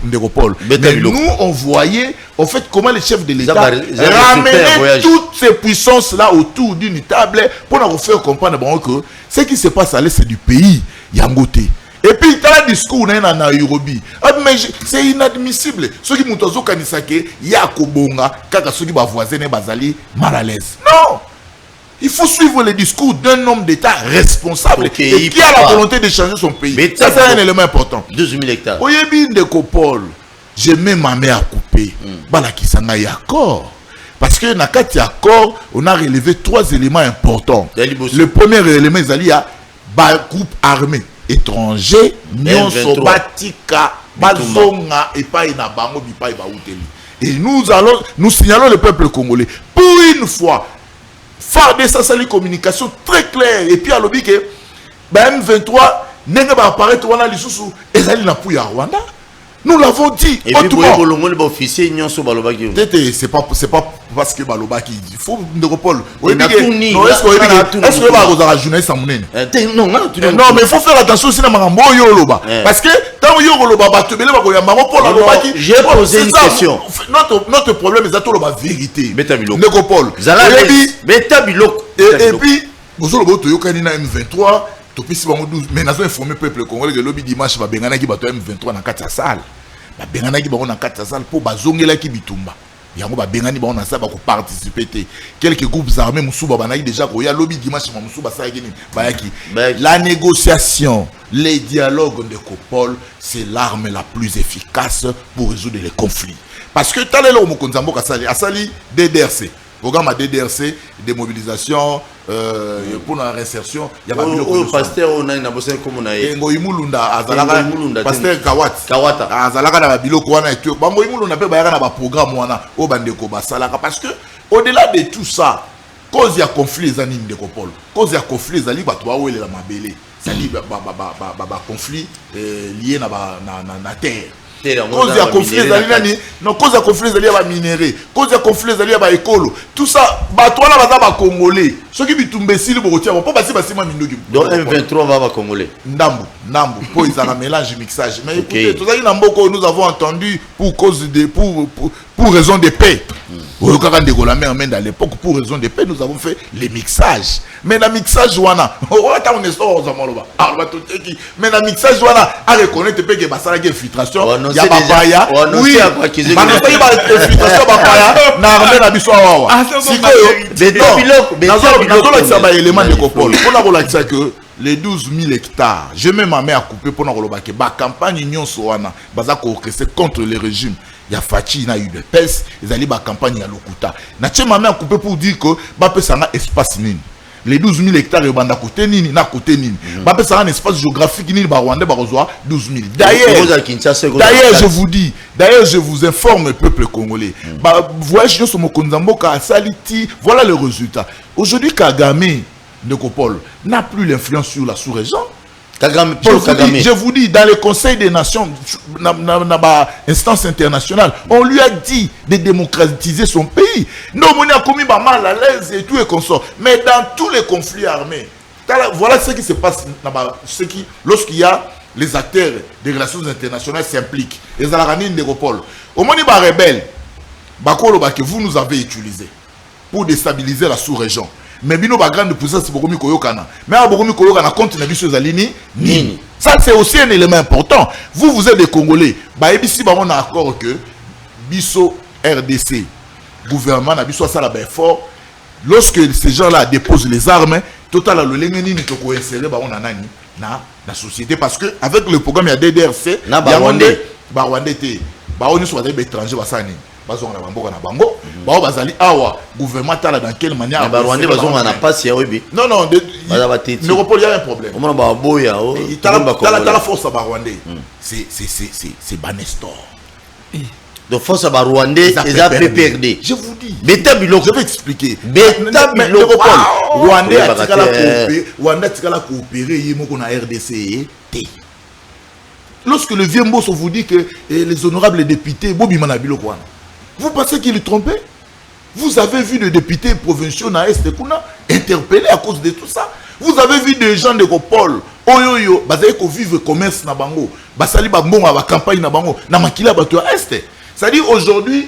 Ndekopol. Mais nous on voyait en fait comment les chefs de l'État ramenaient toutes ces puissances là autour d'une table pour nous faire comprendre que ce qui se passe à l'est du pays Yangote. Et puis dans le discours na Nairobi, mais c'est inadmissible. Ceux qui montent au kanisake yakobonga kaka ceux qui ba voisin bazali mal à l'aise. Non. Il faut suivre le discours d'un homme d'État responsable et qui a la volonté de changer son pays. Mais ça, c'est un élément important. 12 000 hectares. Oyebi Ndekopol, j'ai même ma mère à couper. Bala qui s'en a accord. Parce que dans quatre accords, on a relevé 3 éléments importants. Le premier élément, c'est à groupe armé étranger, nyonso batika, bazonga et pas ina bango bipa iba uteli. Et nous signalons le peuple congolais pour une fois. Faire de ça, les communications très claires. Et puis à l'objet que M23 n'est pas apparaître Rwanda l'issue et ça n'a pas Rwanda. Nous l'avons dit. Et puis c'est pas parce que Balobaki dit. Il faut Ndekopol. Est-ce que vous avez journaliste à Mounene? Non, mais il faut faire attention aussi à Marambo Yoloba. Parce que tant que Yoloba j'ai posé une question. Notre problème est la vérité. Ndekopol. Et puis, vous avez M23. Mais nous avons informé le peuple congolais que le dimanche, M23 dans 4 salles. Bengana ki bango na kati ya salle po bazongela ki bitumba. yango ba bengani ba on a ça ba ko participer té quelques groupes armés musuba banaki déjà ko ya lobby dimanche musuba ça yaki bayaki la négociation, les dialogues de Copol, c'est l'arme la plus efficace pour résoudre les conflits. Parce que tal est là où Mokonzambo Asali DDRC, programme à DDRC, démobilisation pour la réinsertion. Il y a un pasteur on a une absence comme on a eu. Ngoimulunda Azalaka pasteur Kawata Azalaka na biloko wana et tout. Ngoimulunda pe bayaka na ba programme wana o bandeko basalaka parce que au-delà de tout ça, cause ya conflit ezani ndeko Paul. Cause ya conflit ezali bato ba welela mabele. C'est ba conflit lié na terre. Cause ya conflit ezali nani non cause ya conflit ezali ba minéré, cause ya conflit ezali ba écolo. Tout ça bato wana baza ba congolais. Soki bitumbe sili bokotia po basi basima mindoki. Donc M23 va congolais. Ndambu po izaka mélange mixage. Mais écoutez, tout ça na mboko nous avons entendu pour cause de pour raison de paix. À l'époque, pour raison de paix, nous avons fait les mixages. Mais le mixage, mais le mixage, à reconnaître que il y a infiltration. Il y a papaya. Oui, les 12 000 hectares, je mets ma main à couper pour nous que la campagne Union Soana, contre le régime. Il y a Fachi, il y a eu des pèses, ils allaient la campagne à Lokuta. Na tche ma main à couper pour dire que Bape Sanga espace nini. Les 12 000 hectares de banda côté nini, na côté nini. Bape Sanga un espace géographique nini, Rwanda, Barozoa, 12 000. D'ailleurs, je vous informe, le peuple congolais. Voyage sur mon Konzamboka, Saliti, voilà le résultat. Aujourd'hui, Kagame de Kopol n'a plus l'influence sur la sous-région. Je vous dis, dans le Conseil des Nations, instance internationale, on lui a dit de démocratiser son pays. Non, on a commis mal à l'aise et tout et consort. Mais dans tous les conflits armés, voilà ce qui se passe lorsqu'il y a les acteurs des relations internationales s'impliquent. Les Alaranides de Gopol. Au moment où les rebelles, vous nous avez utilisé pour déstabiliser la sous-région. Mais bino ba grande puissance bokomi koyokana. Mais bokomi koyokana contre na biso zalini nini. Ça c'est aussi un élément important. Vous êtes des Congolais. Ba ebisi ba on a accord que biso RDC gouvernement na biso ça la ben fort. Lorsque ces gens-là déposent les armes, total le lenge nini to ko insérer ba on a nani na société parce que avec le programme ya DDRC na ba Rwandais te ba on soit des étrangers ba sani. Bazonga na bango na bango bao bazali awa gouvernement tala dans quelle manière ba Rwandais bazonga na passe ya obi non Néropole y a un problème on a ba boya o tala force ba Rwandais c'est Banestor de force ba Rwandais et za PPRD je vous dis beta biloko je vais expliquer beta biloko Rwandais a tikala coopérer yemoko na RDC té. Lorsque le vieux Mbosso vous dit que les honorables députés Bobi Manabilo quoi. Vous pensez qu'il est trompé? Vous avez vu des députés provinciaux na Est Kuna interpellés à cause de tout ça. Vous avez vu des gens de Gopol, Oyoyo, bazali ko vivre commerce na bango, basali ba mbongo ba campagne na bango, na makila bato à Est. C'est-à-dire aujourd'hui,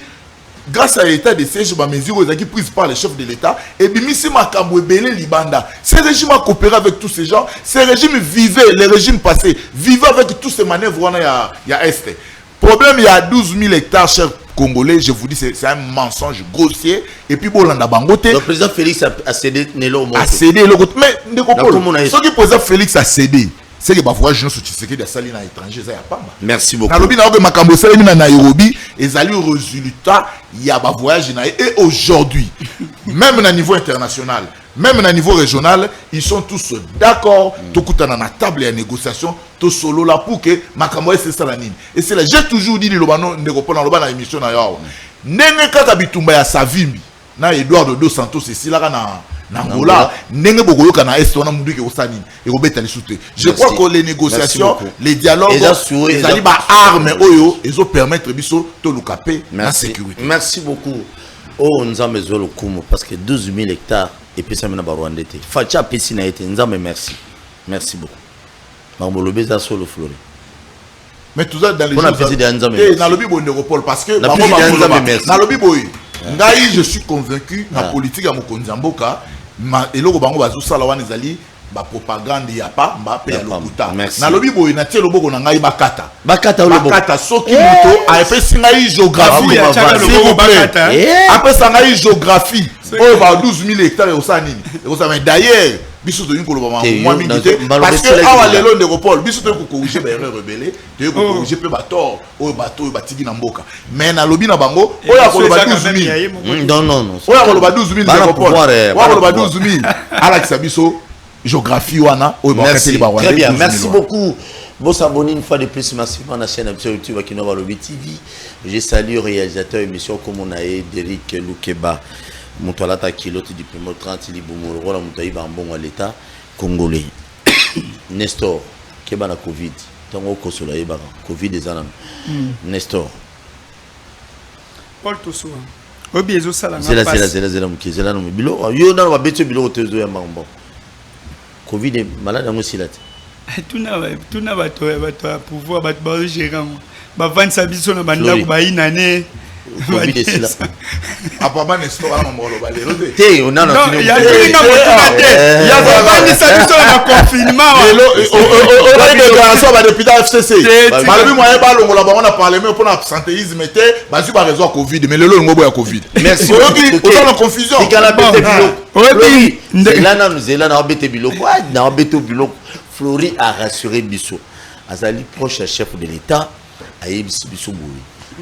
grâce à l'état de siège, les mesures qui prises par les chefs de l'État, et Bimisi Makambo Ebele Libanda, ces régimes ont coopéré avec tous ces gens, ces régimes vivaient, les régimes passés, vivaient avec tous ces manœuvres, il y a Est. Problème, il y a 12 000 hectares, chers Congolais, je vous dis, c'est un mensonge grossier, et puis Bolanda Bangote. Le président Félix a cédé Nélo Moto. A cédé, ce qui président Félix a cédé, c'est que voyage sur Tshisekedi a sali na étranger ça y a pas. Merci beaucoup. Nalobi na makambo sali na Nairobi et ali au résultat il y a ba voyage na et aujourd'hui même na niveau international même na niveau régional ils sont tous d'accord tout kutana na table ya négociation to solo là pour que makambo c'est ça la nini et c'est là j'ai toujours dit le bano ndeko pona loba na émission na yo nenge kaka bitumba ya Savimbi na Eduardo dos Santos ici là na Nangola, je crois que les négociations, les dialogues, les armes, ils ont permettre de la sécurité. Merci beaucoup. Oh, nous avons besoin de parce que 12 000 hectares et puis ça m'a Rwandais. Facha Pessina été, nous avons merci. Merci beaucoup. Mais tout ça dans les jours. Dans le Bible Néropole parce que je suis convaincu la politique à Mokonzamboka et le bango bazo salawan ezali ba propagande ya pa mbape ya lokuta Merci. na lobi boy na tie loboko na ngai bakata bakata soki moto apesi ngai géographie apesa ngai géographie oyo ba 12000 hectares osa nini ekosama d'ailleurs biso to yiko loba mwa mingi te parce que awa lelo ndeko Paul biso to ko corriger ba erreur rebelle te ko corriger pe ba tort oyo bato batiki na mboka mais na lobi na bango oyo akoloba 12000 non oyo akoloba 12000 ndeko Paul oyo akoloba 12000 ala kisa biso géographie wana oyo bakateli ba très bien merci beaucoup. Bon s'abonner une fois de plus massivement à la chaîne YouTube qui nous va le TV. Je salue le réalisateur émission comme on a Derrick Loukeba. Moutolata kilote du primo 30 libumoro wala mutaiba mbongo l'état congolais. Nestor keba na Covid. Tango kosola yeba Covid ezana. Nestor. Paul Tosso. Obi ezo sala na passe. Zela mukizela no bilo. Yo na ba beto bilo tezo ya mbongo. Covid est malade en Oscillate. Tout n'a pas pouvoir battre gérer. Bah, 20 biso na banda ko ba inane. Covid est là. Apparemment Nestor a mamolo ba lelo te. Te on a non, il y a une opportunité. Il y a pas ça biso na confinement. On a une déclaration ba depuis FCC. Malobi moyen ba longola ba on a parlé mais pour absentéisme te ba su ba raison Covid mais lelo ngobo ya Covid. Merci. On est en confusion. Oui, Zelana nous Zelana obete biloko. Na obete biloko. Flori a rassuré Bisso. Azali proche à chef de l'État. Aye Bisso Boui.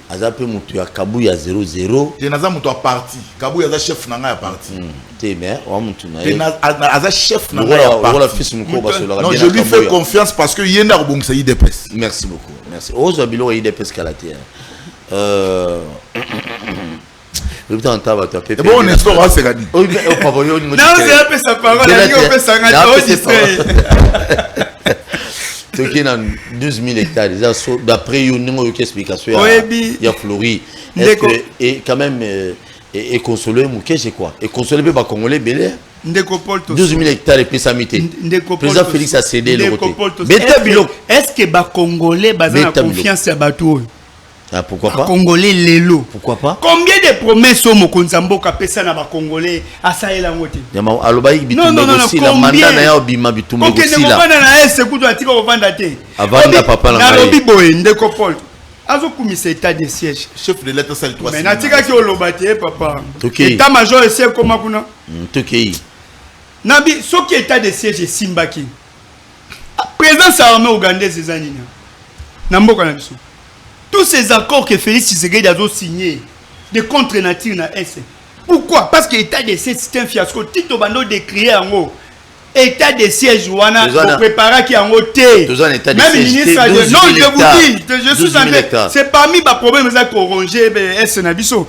Azape mutu ya Kabu ya 00. Te naza mutu a parti. Kabu ya chef nanga ya parti. Te mais wa mutu na. Te aza chef nanga ya parti. Non, je lui fais confiance parce que yenda robongisa IDPS. Merci beaucoup. Merci. Ozo bilo IDPS kalate. Le temps tava tu as bon Nestor a segadi. Oh papa yo non c'est un peu sa parole là on fait ça tu es dans 12 000 hectares d'après une explication il y a Flori et quand même et consoler Mouké c'est quoi et consoler pas congolais belé 12 000 hectares et puis ça mité président Félix a cédé le côté est-ce que ba congolais bazana confiance à bateau. Ah, pourquoi pas Congolais lelo. Pourquoi pas? Combien de promesses au Mokonzambo kapesa na ba Congolais à Sahel ngote? Yama alobaï bitumbe aussi la mandat na ya obima bitumbe aussi la. Combien de na ese kuto atika ovanda te. Avanda papa la ngai. Na lobi boye ndeko Paul. Azo kumisa état de siège. Chef de l'État sale 3. Mais natika ki olobate papa. Okay. État major ese koma kuna. Tokei. Nabi soki état de siège simbaki. Président armée ougandaise ezanina. Na mboka na biso. Tous ces accords que Félix Tshisekedi a signés de contre-nature na S. Pourquoi? Parce que l'état de siège c'est un fiasco. Tito Bando décrié en haut. État de siège wana pour préparer qui en haut té. Même ministre de non je vous dis, je suis en train. C'est parmi les problèmes que corronger S Nabiso.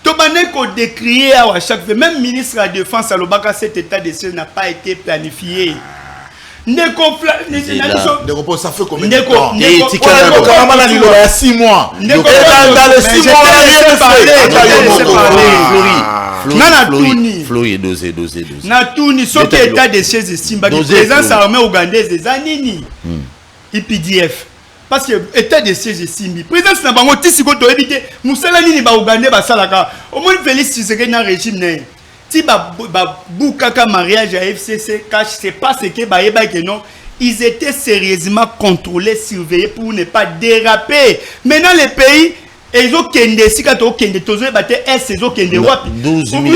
Tobane ko décrié à chaque fois. Même ministre de la Défense à l'Obaka cet état de siège n'a pas été planifié. Ça fait combien de temps? Il y a 6 mois. Dans les 6 mois, Flori dosé. Natuni, ce qui est état de siège Simba, qui présence armée ougandaise des Anini, IPDF. Parce que état de siège Simbi, présence na bango tisiko to éviter, Moussala nini ba ougandais ba salaka. Au moins Félix Tshisekedi na régime si Boukaka mariage à FCC cache, c'est pas ce que Baïba que non. Ils étaient sérieusement contrôlés, surveillés pour ne pas déraper. Maintenant, les pays, ils ont kende, si quand on kende, tous les bâtés, ils ont kende, vous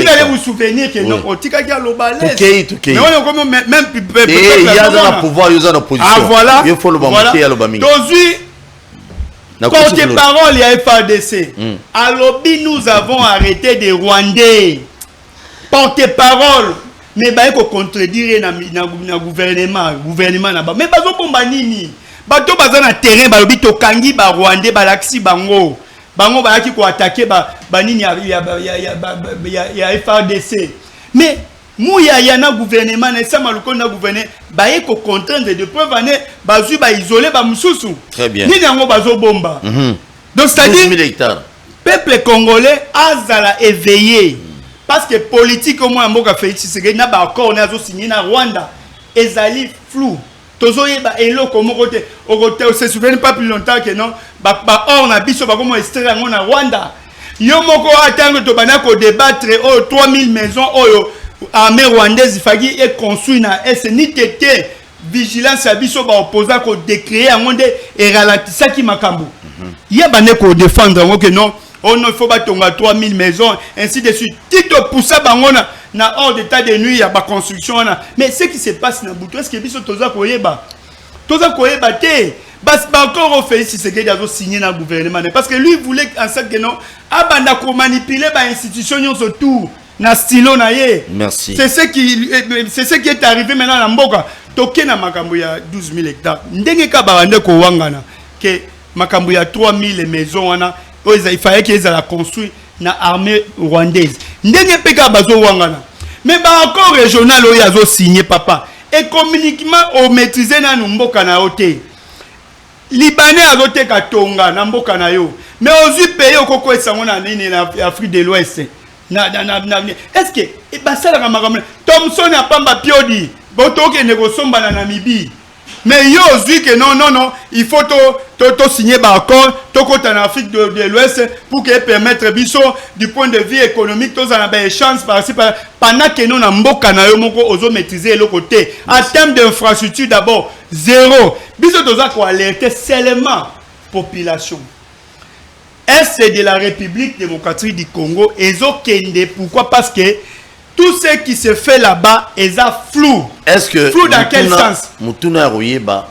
allez vous souvenir que non, on tika kia l'obalès. Mais on a comme même il y a dans le pouvoir, il y a dans l'opposition. Ah voilà. Il faut le banquer à l'obaming. Porte-parole, il y a FADC. À l'obbi, nous avons arrêté des Rwandais. Porte-parole. Mais il faut contredire le gouvernement là-bas. Mais bazo bomba nini? Bato baza na terrain balobi to kangi ba Rwandais balaksi bango. Bango balaki ko attaquer ba nini ya FARDC. Mais mouya yana gouvernement na ça maluko na gouverner ba ko contraindre de preuve année bazu ba isoler ba mususu. Très bien. Nini yango bazo bomba. Donc c'est-à-dire peuple congolais azala éveillé. Parce que politique au moins mboka Félix Tshisekedi na ba accord na zo signé na Rwanda ezali flou. Tozoye ba eloko moko te on se souvient pas plus longtemps que non ba or na biso ba comme extrait na Rwanda. Yo moko atango to bana ko débattre 3000 maisons oyo armée rwandaise faki est construit na est ni tété vigilance à biso ba opposant ko décréer en monde et ralentissa qui makambo il y a bande ko défendre que non on ne faut pas tonga 3000 maisons ainsi de suite tito poussa bangona na hors d'état de nuit ya ba construction na mais ce qui se passe na Butu est-ce que biso toza koyeba te bas encore au Félix Tshisekedi a signé dans le gouvernement parce que lui voulait en sorte que non abanda ko manipuler ba institution autour na stylo na ye. Merci. C'est ce qui est arrivé maintenant na mboka toke na makambo ya 12 000 hectares ndenge ka bande ko wangana que makambo ya 3000 maisons wana il fallait qu'ils la construit na armée rwandaise ndenge peka bazo wangana mais ba encore régional oyo azo signé papa économiquement au maîtriser na mboka na ote Libanais azote katonga na mboka na yo mais ozu pays okoko esango na nini na Afrique de l'Ouest est-ce que basala ka makambo Thomson a pamba piodi botoke negosomba na Namibie mais yo ozu que non il faut to signer ba accord to kota na Afrique de l'Ouest pour que permettre biso du point de vue économique to za na ba chance par-ci pendant que non na mboka na yo moko ozo maîtriser le côté en termes d'infrastructure d'abord zéro biso toza ko alerter seulement population est de la République démocratique du Congo ezokende pourquoi parce que tout ce qui se fait là-bas est flou. Est-ce que flou dans quel sens? Mutuna Royeba,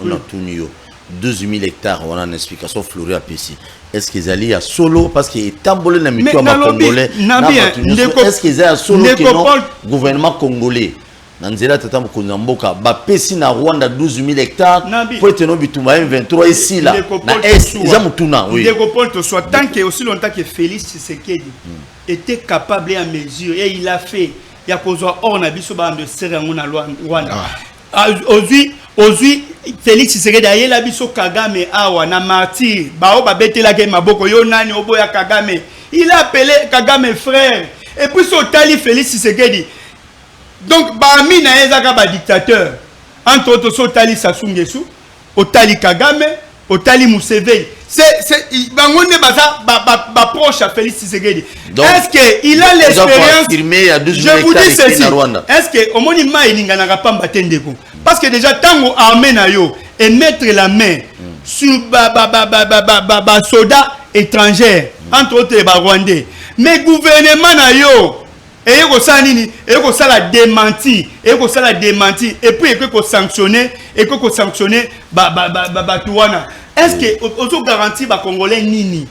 on a tout eu 12 000 hectares, on a une explication fleurie à PC. Est-ce qu'ils allaient à solo parce qu'il est tambolé dans le congolais? Est-ce qu'ils allaient à solo le gouvernement congolais? Nanzela tata mkonza mboka ba pesi na Rwanda 12 000 hectares pour être non bituma M23 ici là na est ils ont mutuna oui Paul to soit tant que aussi longtemps que Félix Tshisekedi était capable à mesure et il a fait il y a cause or na biso ba de serre ngona Rwanda aujourd'hui Félix Tshisekedi aye la biso Kagame awa na martyr ba o ba betela ke maboko yo nani oboya Kagame il a appelé Kagame frère et puis so tali Félix Tshisekedi. Donc, Bami na ezaka ba dictateur. Entre autres, Sotali Sassou Nguesso, Otali Kagame, Otali Museveni. C'est bangonde baza ba proche à Félix Tshisekedi. Est-ce que il a l'expérience? Je vous dis ceci. Est-ce que au monima elinga na pamba tendeko? Parce que déjà tango armée na yo et mettre la main sur ba soldats étrangers entre autres les Rwandais. Mais gouvernement na yo et il faut la démentir et puis il faut sanctionner est-ce que vous garantit ba congolais nini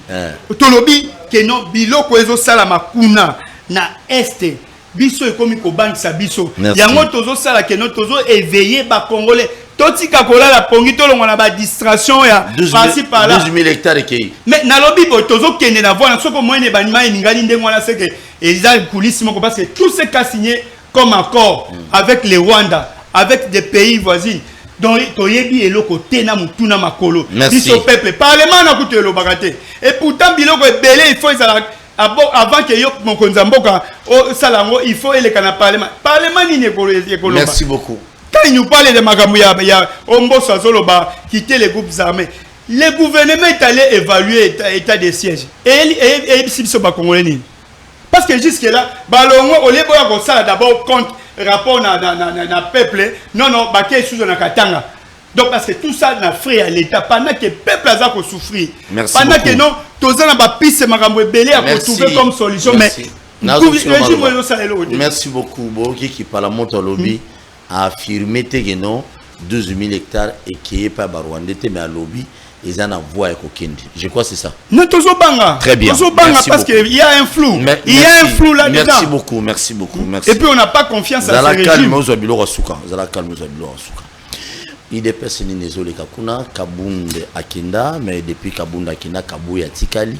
tolobi que non biloko ezo sala makuna na est biso ekomi ko bangisa biso yango tozo sala que non tozo éveiller ba congolais totika kola la pongi tolongo na ba distraction ya passer par là 12 000 hectares ekei mais na lobi bo tozo kende na voix soko moyenne banima eningali ndengo na c'est que ils coulisse moko parce que tout ce qu'a signé comme accord avec les Rwanda avec des pays voisins donc toyebi eloko tena mutuna makolo biso peuple parlement na kutu elo bakate et pourtant biloko ebele il faut avant que yo mokonza mboka o salango il faut eleka na parlement nini ekolo. Merci beaucoup. Quand il nous parle de Makamou ya Ombo Sazoloba quitter les groupes armés, le gouvernement est allé évaluer l'état des sièges. Et si ce pas congolais. Parce que jusque là, balongo au lieu de ça d'abord contre rapport na peuple, non baké sous na katanga. Donc parce que tout ça n'a frais à l'état pendant que peuple a souffrir. Pendant que non, tous ça n'a pas piste Makamou belé à trouver comme solution mais merci beaucoup Boki qui parle monte au lobby. A affirmé que non 12 000 hectares et qui est pas Rwandais mais à lobby ils en envoient à Kokendi. Je crois que c'est ça. Non tozo banga. Très bien. Tozo banga parce qu'il y a un flou. Il y a un flou là-dedans. Merci beaucoup, merci. Et puis on n'a pas confiance à ce régime. Zala calme il dépasse ni nezole kakuna kabunde akinda mais depuis kabunda akinda kabuya tikali.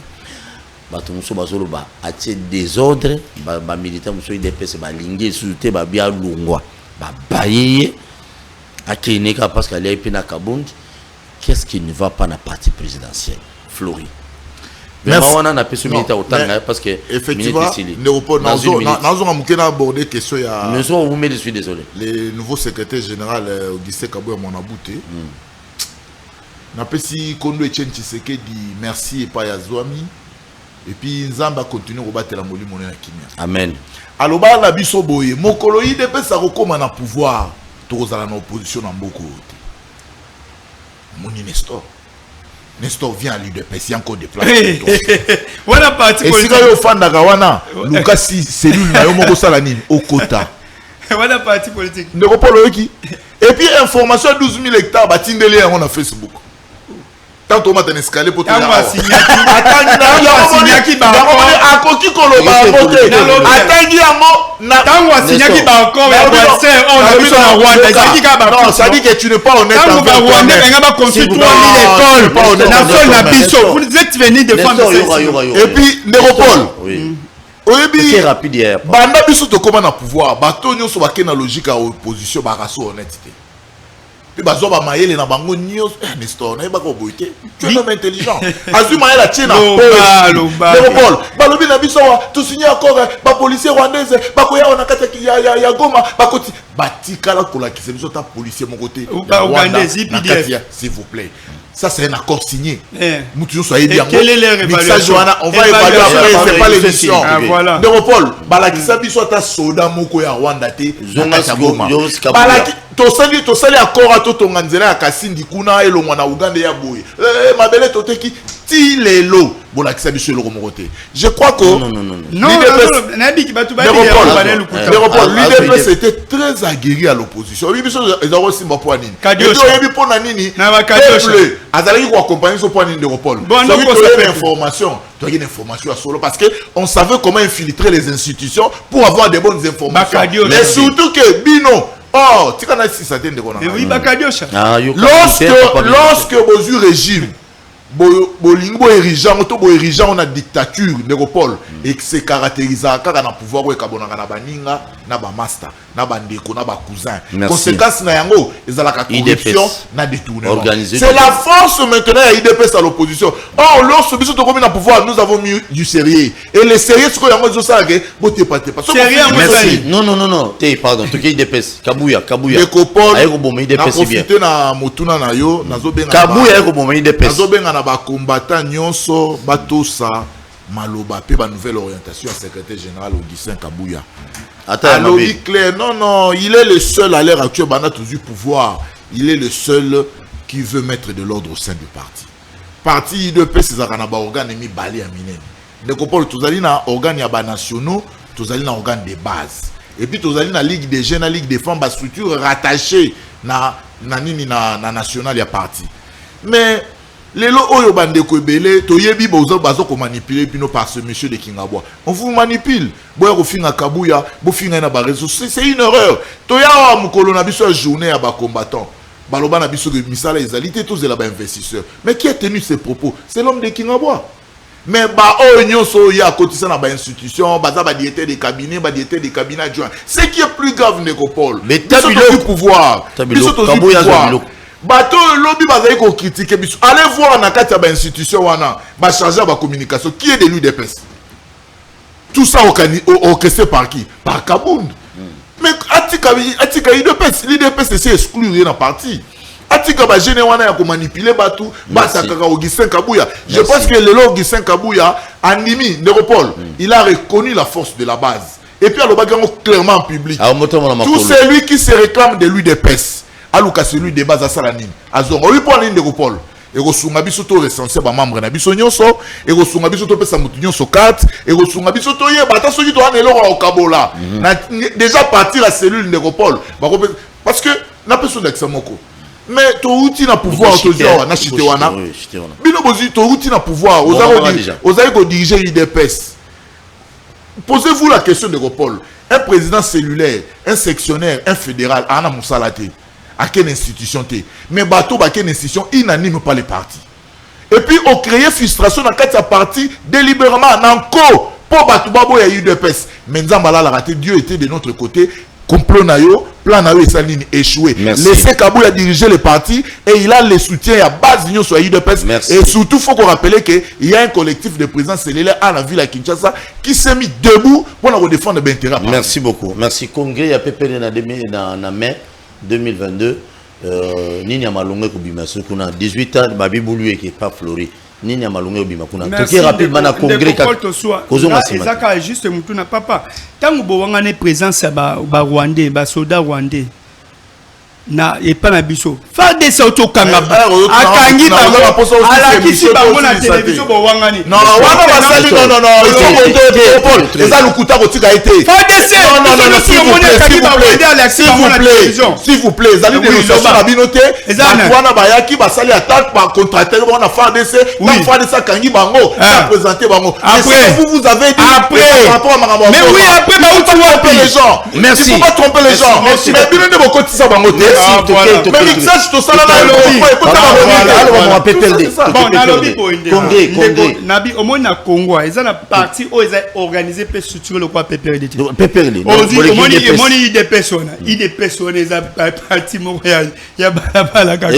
Bato muso bazolo ba atie désordre ba militaire muso il dépasse ba lingi sous-te ba bia lungwa. Baye Akéneka parce qu'elle est pena Kabound. Qu'est-ce qui ne va pas dans la partie présidentielle Flori. Merci. On a pu se mettre autant parce que effectivement Léopold Nazo a abordé question ya je suis désolé. Le nouveau secrétaire général Augustin Kabouya Monabouté. Na pesi Kondo Etienne Tshisekedi merci et pas ya Zouami et puis nzamba continue ko batela molimo na kimia. Amen. Aloba na biso boye mokolo UDPS akokoma na pouvoir tokozala na opposition na mboko te. Moni Nestor vient à l'UDPS, il y a encore des places. Voilà parti politique. Et si vous fanda gawana, Lucas si cellule na yo moko sala nini au quota. Voilà parti politique. Ne repolo qui. Et puis information 12 000 hectares batindele yango na Facebook. Tant on m'a escalier pour attends signaki ba akoki koloba moke atangi yango na tango signaki ba encore ya Bruxelles on a vu na Rwanda signaki ba non ça dit que tu n'es pas honnête tango ba Rwanda nga ba construire 3000 écoles na sol na biso vous êtes venu défendre ça et puis Néropole oui oyebi rapide hier banda biso to koma na pouvoir bato nyonso bakena logique à opposition baraso honnêteté. Puis bazo ba mayele na bango news Nestor na ba ko boité tu es homme intelligent azu mayela tena Paul balobi na biso to signer accord ba policier rwandaise ba ko ya na kata ya Goma ba koti batikala ko la kise biso ta policier mon côté rwandaise s'il vous plaît. Ça c'est un accord signé. Quelle est leur évaluation? On va évaluer après, c'est pas l'émission. Voilà. Néropole, balakisa biso ta soda moko ya Rwanda te. Tosali accord à Totonga nzela ya Kasindi kuna elongwa na Uganda ya boye. Mabele toteki ti lelo bolakisa biso eloko moko te. Je crois que l'UDPS était très aguerri à l'opposition. Biso ezaro simba po nini. Yebi po na nini? Peuple azalaki ko accompagner so po nini Néropole. Information, tu as une information à solo parce que on savait comment infiltrer les institutions pour avoir des bonnes informations. Mais surtout que Bino oh, tu connais si ça t'aide de quoi? Oui, Bakadiosha. Lorsque Bozu régime, Bolingo érigeant, on a dictature, Néropole, et que c'est caractérisé car on a pouvoir ouais kabonanga na baninga, na ba master, na bandeko, na ba cousin. Conséquence na yango, ils ont la corruption, na détournement. C'est la force maintenant à IDPS à l'opposition. Oh, lorsque nous sommes au pouvoir, nous avons mis du sérieux. Et les sérieux, ce qu'on a dit, c'est que boté pas. Merci. Non. Pardon. Tu IDPS. Kabuya. Néropole. Ayo bomba IDPS bien. Profiter na motuna na yo, nazo benga. Kabuya ayo bomba IDPS. Nazo benga na ba combattant nyonso batosa maloba pe ba nouvelle orientation à secrétaire général Augustin Kabuya. Alors il clair non, il est le seul à l'heure actuelle bana toujours pouvoir. Il est le seul qui veut mettre de l'ordre au sein du parti. Parti IDPS c'est na ba organe mi bali ya minene. Nekopolo tozali na organe ya ba nationaux, tozali na organe de base. Et puis tozali na ligue des jeunes, na ligue des femmes, ba structure rattachée na national ya parti. Mais les lots oyo bandeko ebele toyebi bozo bazo ko manipuler pino par ce monsieur de Kingabwa. On vous manipule. Boya ko finga Kabuya, bo finga na ba réseau. C'est une erreur. Toya mukolo na biso journée à ba combattant. Baloba na biso de misala ezalité tous la ba investisseur. Mais qui a tenu ces propos? C'est l'homme de Kingabwa. Mais ba oyo so ya kotisa na ba institution, baza ba directeur de cabinet, ba directeur de cabinet adjoint. Ce qui est plus grave Néropole. Mais tabilo pouvoir. Biso to pouvoir. Bato lobby bazali ko critiquer biso. Allez voir na kati ya ba institution wana, ba charger ba communication qui est de l'UDPS. Tout ça orchestré par qui? Par Kabound. Mais atika l'UDPS c'est exclure na parti. Atika ba gene wana ya ko manipuler batu, ba sakaka Augustin Kabuya. Je pense que le Augustin Kabuya animi Néropole, il a reconnu la force de la base. Et puis alors bagango clairement en public. Tout celui qui se réclame de l'UDPS aluka celui de base à Salanine azongo oui pour l'inde de Paul et resunga biso to recensé ba membre na biso nyonso et resunga biso to pesa mutu nyonso carte et resunga biso to ye bata soki to ana eloko au kabola déjà partir la cellule de Paul parce que na personne d'examoko mais to outil na pouvoir to dire na chité wana bino bozi to outil na pouvoir osako ko diriger l'IDPS. Posez-vous la question de Paul. Un président cellulaire, un sectionnaire, un fédéral ana musalate. À quelle institution t'es? Mais bateau, à quelle institution, il n'anime pas les partis. Et puis, on crée frustration dans quatre partis délibérément, encore, pour bateau, babo, il y a eu de peste. Mais Nzambala l'a raté, Dieu était de notre côté. Complot nayo, plan nayo et sa ligne échoué. Laissez Kabouya diriger les partis et il a le soutien à base d'union sur UDPS. Et surtout, il faut qu'on rappelle qu'il y a un collectif de présidents cellulaires à la ville à Kinshasa qui s'est mis debout pour défendre les intérêts. Merci beaucoup. Merci. Congrès, il y a PPD dans mai 2022. Nini Amalonga Koubima, ce qu'on a 18 ans, Babi Boulou qui n'est pas fleuri. nini ya malonga obima kuna toke rapidement na congrès kozonga sima ezaka juste mutu na papa tango bowanga ne présence ba Rwandais ba soda Rwandais na epa na biso farde sa otokanga akangi bango alakisi bango na télévision bowanga ni non wana basali non eza lukuta kotika ete farde se non s'il vous plaît ezali dénonciation na bino te wana bayaki basali attaque par contracteur wana farde se na farde sa kangi bango na présenter bango après vous avez dit après rapport à makambo mais oui après ba tromper les gens merci il faut pas tromper les gens mais bino de bokotisa bango te mais mixage to sala na Congrès nabi omoni na Congo eza na parti o eza organisé pe structuré le quoi PPRD omoni ide personnes eza parti mo ya bala kaka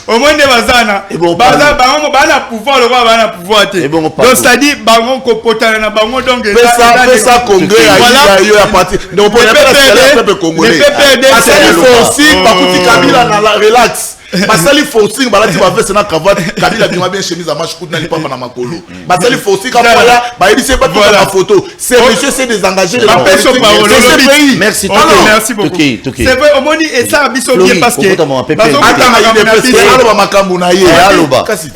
omoni bazana bango bana pouvoir le quoi bana pouvoir te donc c'est-à-dire bango ko potana na bango donc ça Congrès ya parti donc pour le peuple congolais Kabila na la relax basali forcing balati ba veste na cravate Kabila bima bien chemise à manche na lipa na makolo basali forcing kapaya ba ebise pas la photo c'est monsieur c'est désengagé de la personne merci merci beaucoup c'est vrai omoni et ça biso bien parce que alo makambu na ye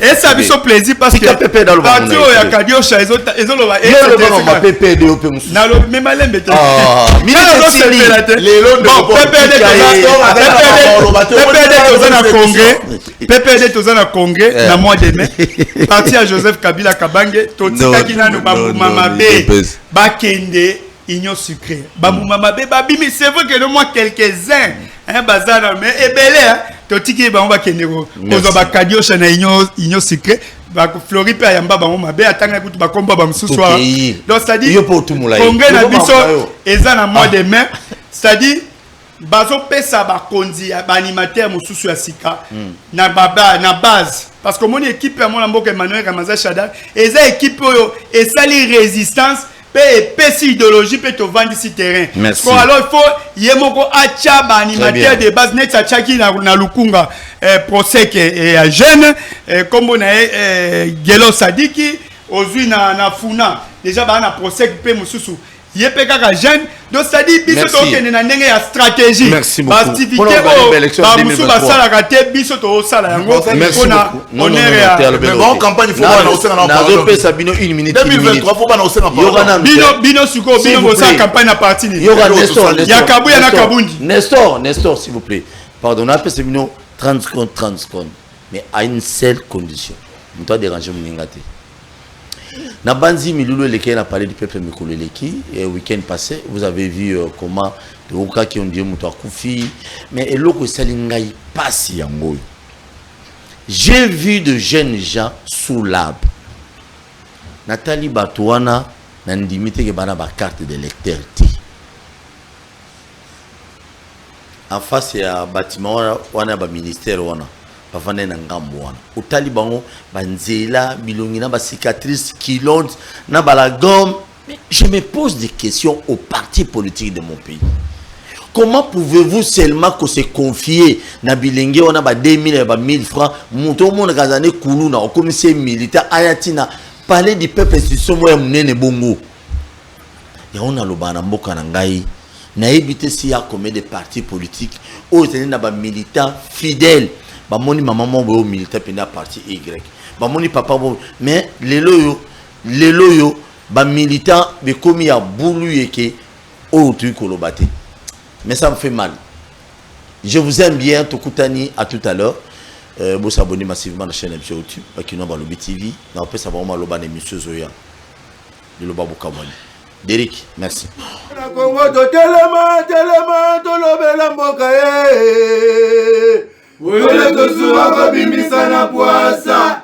et ça biso plaisir parce que parti o ya Kadiosha ezoloba PPD ope musu na lo même malembe te lelo PPD tozana congrès na mois de mai parti à Joseph Kabila Kabange totikaki nanu bamuma mabe bakende union sucrée bamuma mabe babimi c'est vrai que le moi quelques-uns bazana mais ebele totiki bango bakende ko ozo bakadiosha na union sucrée ba Flori pe yamba bango mabe atanga kutu bakomba ba msuswa donc ça dit congrès na biso eza na mois de mai c'est-à-dire bazo pesa ba kondi ba animateur mususu ya sika na base parce que mon équipe ya mon mboka Emmanuel Ramaza Shada eza équipe oyo esali résistance pe pesi idéologie pe to vendre ci terrain ko alors il faut yemoko acha ba animateur de base net achaki na lukunga procès et à jeune comme on a Gelo Sadiki ozui na funa déjà ba na procès pe mususu yepe kaka jeune donc ça dit biso to kene na ndenge ya stratégie bastivité ba musu basala kate biso to sala yango pona honneur ya bon campagne faut pas na osena na pardon pesa bino 1 minute 2023 faut pas na osena pardon bino suko bino ko sa campagne na parti ni ya Kabuya na Kabundi Nestor s'il vous plaît pardon na pesa bino 30 secondes mais à une seule condition on doit déranger Mningate na banzi milulu lequel a parlé du peuple mikoleleki et week-end passé vous avez vu comment le Oka qui ont dit muto akufi mais eloko salingai passe yango j'ai vu de jeunes gens sous l'arbre Nathalie Batouana na ndimite ke bana ba carte de lecteur ti en face ya bâtiment wana ba ministère wana bavane na ngambo wana otali bango banzela bilongi na ba cicatrices kilontes na bala gomme mais je me pose des questions aux partis politiques de mon pays. Comment pouvez-vous seulement que se confier na bilenge wana ba 2000 ba 1000 francs moto mona kazane kuluna au commissaire militaire ayatina parler du peuple institution moya munene bongo ya ona lobana mboka na ngai na ebité si ya combien de partis politiques au na ba militants fidèles ba moni maman mo militant pena parti Y ba moni papa bo mais lelo yo ba militant be komi ya boulu yeke o tu kolobate mais ça me fait mal. Je vous aime bien Tokutani à tout à l'heure vous s'abonner massivement à la chaîne YouTube parce que nous avons le TV na peut savoir ma loba émission Zoya le loba bokabani Derek merci na Congo to telema to lobela mboka Wele to suwa ko bimbisa na poasa